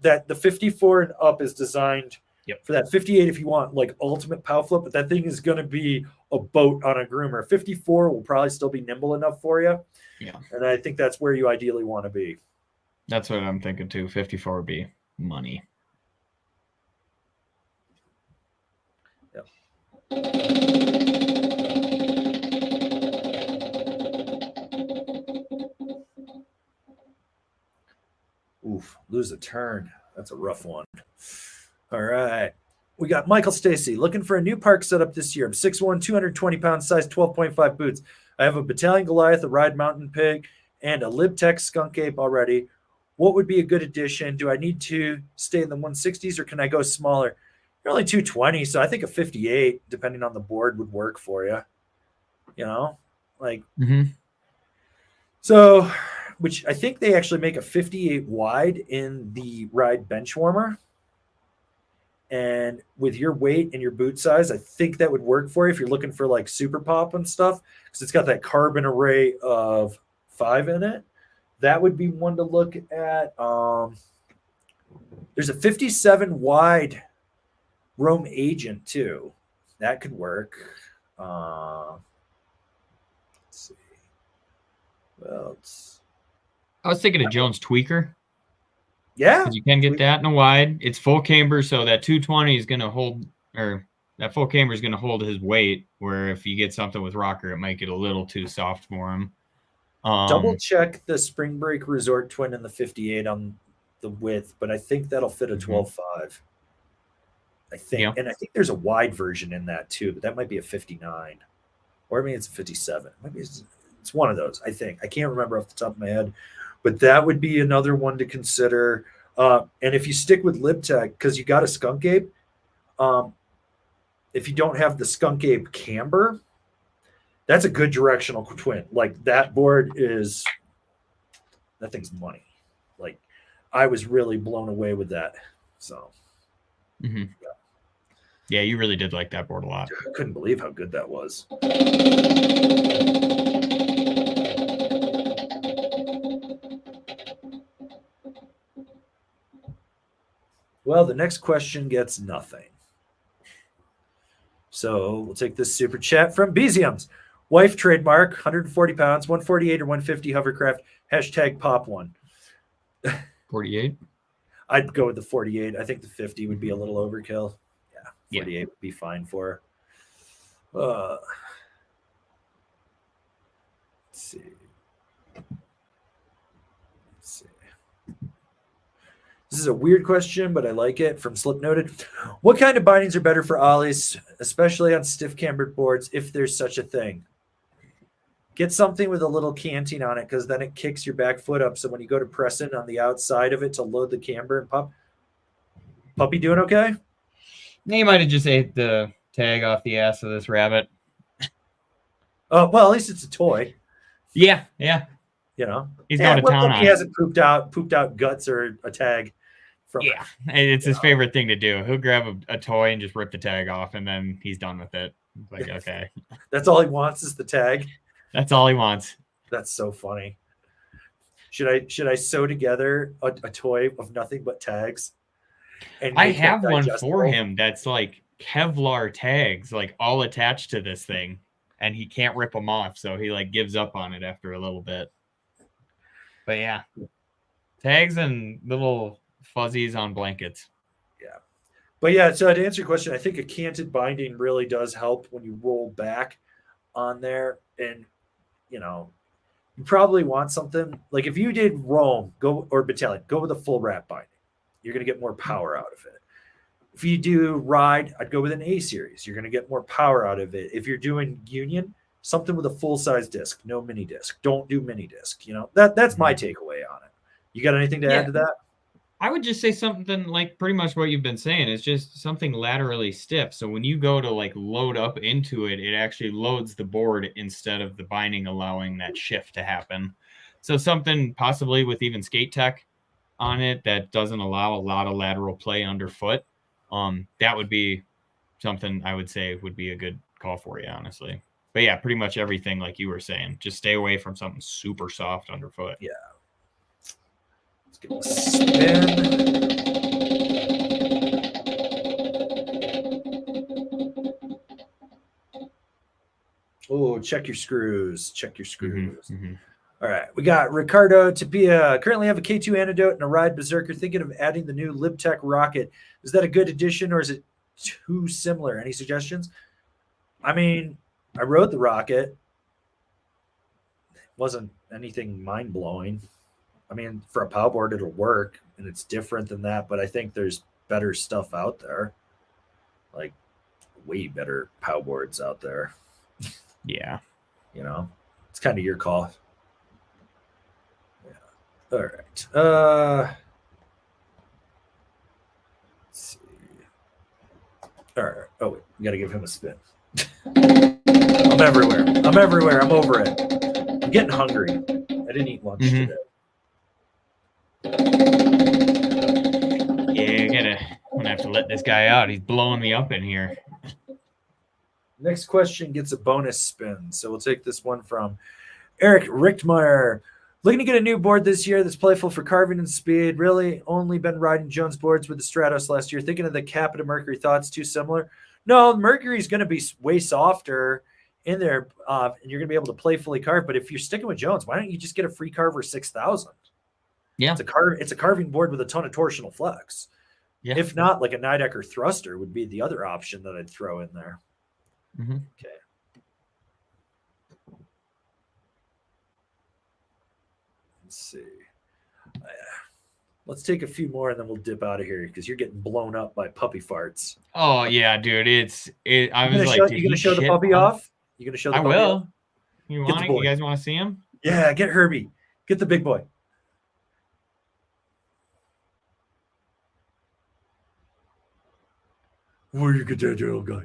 The 54 and up is designed for that. 58 if you want like ultimate pow flip, but that thing is going to be a boat on a groomer. 54 will probably still be nimble enough for you. Yeah. And I think that's where you ideally want to be. That's what I'm thinking too. 54 would be money. Yep. Oof, lose a turn. That's a rough one. All right. We got Michael Stacy looking for a new park setup this year. I'm 6'1", 220 pounds, size 12.5 boots. I have a Battalion Goliath, a Ride Mountain Pig, and a Libtech Skunk Ape already. What would be a good addition? Do I need to stay in the 160s or can I go smaller? You're only 220, so I think a 58, depending on the board, would work for you. You know, like, So, which I think they actually make a 58 wide in the Ride Benchwarmer. And with your weight and your boot size, I think that would work for you if you're looking for like super pop and stuff, because it's got that carbon array of 5 in it. That would be one to look at. There's a 57 wide Rome Agent too. That could work. Let's see. Well, I was thinking of Jones Tweaker. Yeah, you can get that in a wide. It's full camber, so that 220 is going to hold, or that full camber is going to hold his weight. Where if you get something with rocker, it might get a little too soft for him. Double check the Spring Break Resort Twin in the 58 on the width, but I think that'll fit a 12.5. I think, and I think there's a wide version in that too, but that might be a 59, or maybe it's a 57. Maybe it's one of those. I think I can't remember off the top of my head. But that would be another one to consider. And if you stick with Libtech, because you got a Skunk Ape, if you don't have the Skunk Ape camber, that's a good directional twin. Like that board is, that thing's money. Like I was really blown away with that. So, yeah, you really did like that board a lot. I couldn't believe how good that was. Well, the next question gets nothing. So we'll take this super chat from Beziums. Wife trademark, 140 pounds, 148 or 150 hovercraft, hashtag pop one. 48? I'd go with the 48. I think the 50 would be a little overkill. Yeah, 48 would be fine for her. Let's see. This is a weird question, but I like it. From Slip Noted. What kind of bindings are better for ollies, especially on stiff cambered boards, if there's such a thing? Get something with a little canting on it, because then it kicks your back foot up. So when you go to press in on the outside of it to load the camber and pop. Puppy doing okay? He might have just ate the tag off the ass of this rabbit. Oh, well, at least it's a toy. Yeah. You know, he's going to town on. He hasn't pooped out guts or a tag. It's his favorite thing to do. He'll grab a toy and just rip the tag off, and then he's done with it. It's like, okay. That's all he wants is the tag. That's all he wants. That's so funny. Should I sew together a toy of nothing but tags? And I have one for him that's like Kevlar tags, like all attached to this thing, and he can't rip them off, so he like gives up on it after a little bit. But yeah, tags and little fuzzies on blankets. Yeah. But yeah, so to answer your question, I think a canted binding really does help when you roll back on there. And, you know, you probably want something like if you did Rome or Battalion, go with a full wrap binding. You're going to get more power out of it. If you do Ride, I'd go with an A series. You're going to get more power out of it. If you're doing Union, something with a full-size disc, no mini disc. Don't do mini disc. You know, that's my takeaway on it. You got anything to add to that? I would just say something like pretty much what you've been saying. It's just something laterally stiff. So when you go to like load up into it, it actually loads the board instead of the binding allowing that shift to happen. So something possibly with even skate tech on it that doesn't allow a lot of lateral play underfoot. That would be something I would say would be a good call for you, honestly. But yeah, pretty much everything like you were saying. Just stay away from something super soft underfoot. Yeah. Let's give it a spin. Oh, check your screws. Check your screws. Mm-hmm. All right. We got Ricardo Tapia. Currently have a K2 Antidote and a Ride Berserker. Thinking of adding the new LibTech Rocket. Is that a good addition or is it too similar? Any suggestions? I mean, I rode the Rocket. It wasn't anything mind-blowing. I mean, for a POW board, it'll work, and it's different than that, but I think there's better stuff out there. Like, way better POW boards out there. Yeah. You know? It's kind of your call. Yeah. All right. Let's see. All right. Oh, wait. We got to give him a spin. I'm everywhere. I'm over it. I'm getting hungry. I didn't eat lunch today. Yeah, I'm gonna have to let this guy out. He's blowing me up in here. Next question gets a bonus spin. So we'll take this one from Eric Richtmeyer. Looking to get a new board this year that's playful for carving and speed. Really only been riding Jones boards with the Stratos last year. Thinking of the Capita Mercury. Thoughts too similar? No, Mercury is going to be way softer in there, and you're going to be able to playfully carve. But if you're sticking with Jones, why don't you just get a free carver 6000? Yeah, it's a carving board with a ton of torsional flex. Yeah. If not, like a Nidecker thruster would be the other option that I'd throw in there. Mm-hmm. Okay. Let's see. Let's take a few more and then we'll dip out of here because you're getting blown up by puppy farts. Oh yeah, dude. I was like, you gonna show the puppy off? You gonna show the puppy will. Off? You want it? You guys want to see him? Yeah, get Herbie. Get the big boy. Where you get that little guy?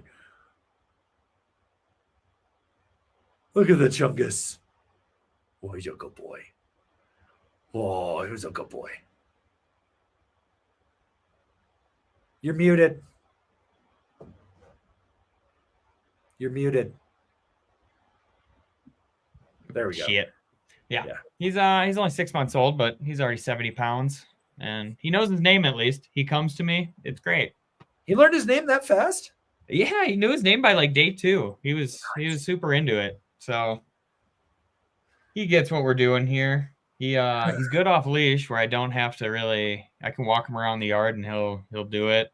Look at the chungus. Oh, he's a good boy. Oh, he's a good boy. You're muted. You're muted. There we go. Shit. Yeah. He's only 6 months old, but he's already 70 pounds. And he knows his name at least. He comes to me. It's great. He learned his name that fast? Yeah, he knew his name by like day 2. He was super into it. So he gets what we're doing here. He's good off leash where I don't have to really. I can walk him around the yard and he'll do it.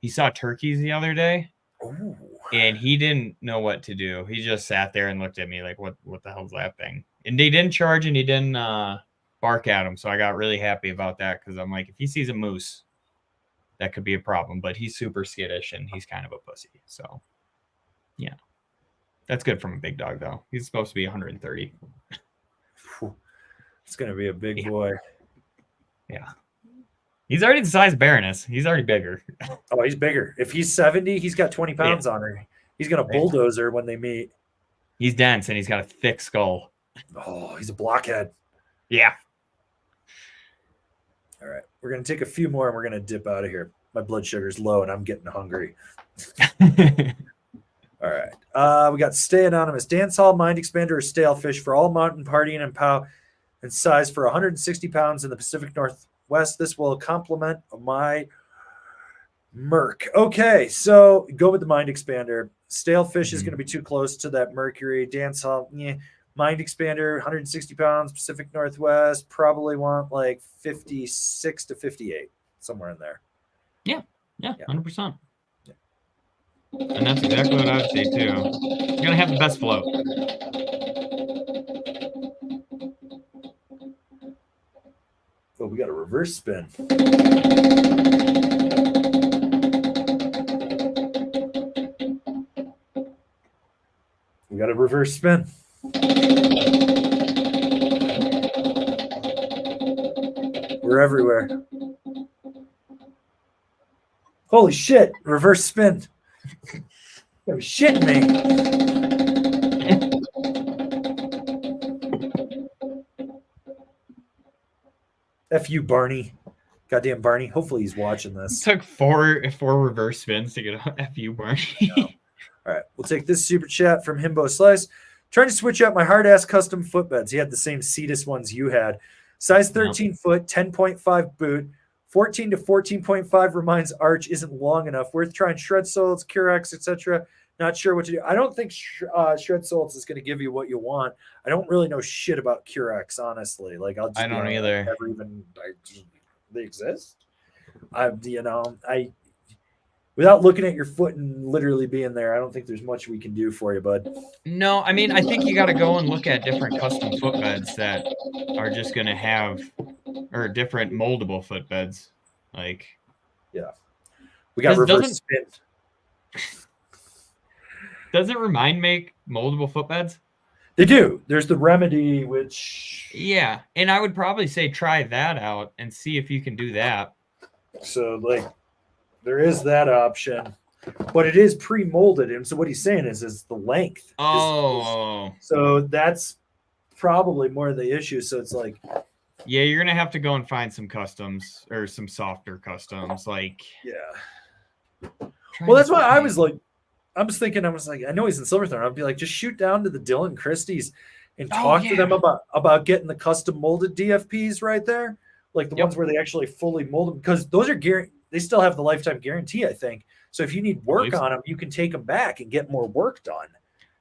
He saw turkeys the other day. Ooh. And he didn't know what to do. He just sat there and looked at me like, what the hell's that thing? And they didn't charge and he didn't bark at him. So I got really happy about that because I'm like, if he sees a moose, that could be a problem. But he's super skittish and he's kind of a pussy. So, yeah. That's good from a big dog, though. He's supposed to be 130. It's going to be a big boy. Yeah. He's already the size of Baroness. He's already bigger. Oh, he's bigger. If he's 70, he's got 20 pounds on her. He's going to bulldoze her when they meet. He's dense, and he's got a thick skull. Oh, he's a blockhead. Yeah. All right. We're going to take a few more, and we're going to dip out of here. My blood sugar's low, and I'm getting hungry. All right. We got Stay Anonymous. Dance Hall Mind Expander or Stale Fish for all mountain partying and POW and size for 160 pounds in the Pacific Northwest. This will complement my Merc. Okay, so go with the Mind Expander. Stale Fish is going to be too close to that Mercury. Dance Hall, Mind Expander, 160 pounds, Pacific Northwest. Probably want like 56 to 58, somewhere in there. Yeah, 100%. And that's exactly what I would say, too. You're going to have the best float. Oh, we got a reverse spin. We got a reverse spin. We're everywhere. Holy shit, reverse spin. You're shitting me. F you, Barney. Goddamn Barney. Hopefully he's watching this. It took four reverse spins to get a F you, Barney. No. All right, we'll take this super chat from Himbo Slice. Trying to switch out my hard-ass custom footbeds. He had the same Cetus ones you had. Size 13 foot, 10.5 boot. 14 to 14.5 reminds arch isn't long enough. Worth trying shred soles, Curex, etc. Not sure what to do. I don't think shred soles is going to give you what you want. I don't really know shit about Curex, honestly. Like I don't either. Never even they exist. Without looking at your foot and literally being there, I don't think there's much we can do for you, bud. No, I mean, I think you got to go and look at different custom footbeds that are just going to have, or different moldable footbeds. Like, yeah. We got reverse spin. Doesn't Remind make moldable footbeds? They do. There's the Remedy, which... Yeah, and I would probably say try that out and see if you can do that. So, like... There is that option, but it is pre-molded. And so what he's saying is the length. So that's probably more of the issue. So it's like, yeah, you're going to have to go and find some customs or some softer customs. Like, yeah. Well, that's why I was thinking, I know he's in Silverthorne. I'd be like, just shoot down to the Dylan Christie's and talk to them about getting the custom molded DFPs right there. Like the ones where they actually fully mold them, because those are guaranteed. They still have the lifetime guarantee, I think. So if you need work on them, you can take them back and get more work done,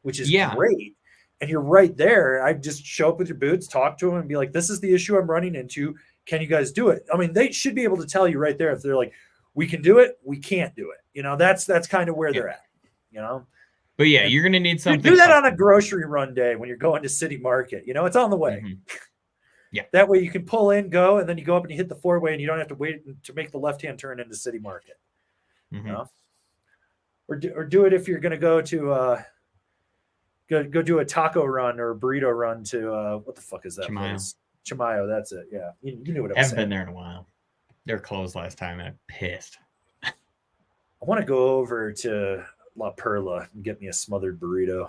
which is great. And you're right there. I just show up with your boots, talk to them, and be like, this is the issue I'm running into. Can you guys do it? I mean, they should be able to tell you right there if they're like, we can do it, we can't do it. That's kind of where they're at, But yeah, you're going to need something. Do that on a grocery run day when you're going to City Market. It's on the way. Mm-hmm. Yeah. That way you can pull in, go, and then you go up and you hit the four-way and you don't have to wait to make the left-hand turn into City Market. Mm-hmm. Or do it if you're going to go to go do a taco run or a burrito run to what the fuck is that place? Chimayo, that's it. Yeah. You knew what I was saying. Haven't been there in a while. They were closed last time and I'm pissed. I want to go over to La Perla and get me a smothered burrito.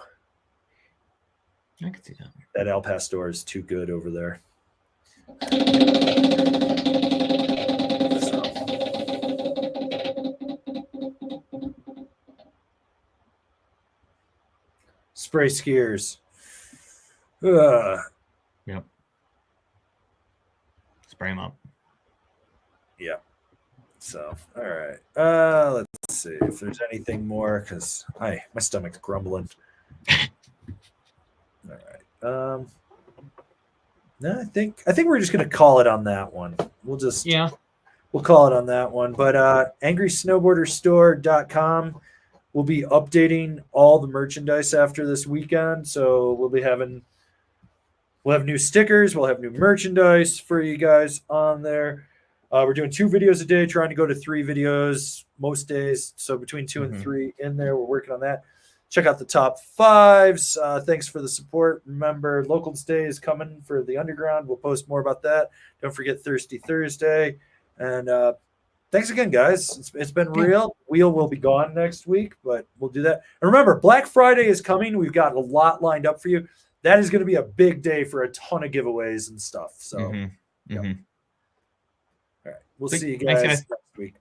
I can see that. That El Pastor is too good over there. Spray skiers. Yep. Spray them up. Yeah. So, all right. Let's see if there's anything more, because my stomach's grumbling. All right. No, I think we're just gonna call it on that one. We'll call it on that one. But angrysnowboarderstore.com will be updating all the merchandise after this weekend. So we'll have new stickers, we'll have new merchandise for you guys on there. We're doing 2 videos a day, trying to go to 3 videos most days. So between 2 and 3 in there, we're working on that. Check out the top 5s. Thanks for the support. Remember, Locals Day is coming for the Underground. We'll post more about that. Don't forget Thirsty Thursday. And thanks again, guys. It's been real. Wheel will be gone next week, but we'll do that. And remember, Black Friday is coming. We've got a lot lined up for you. That is going to be a big day for a ton of giveaways and stuff. So, All right. We'll see you guys next week.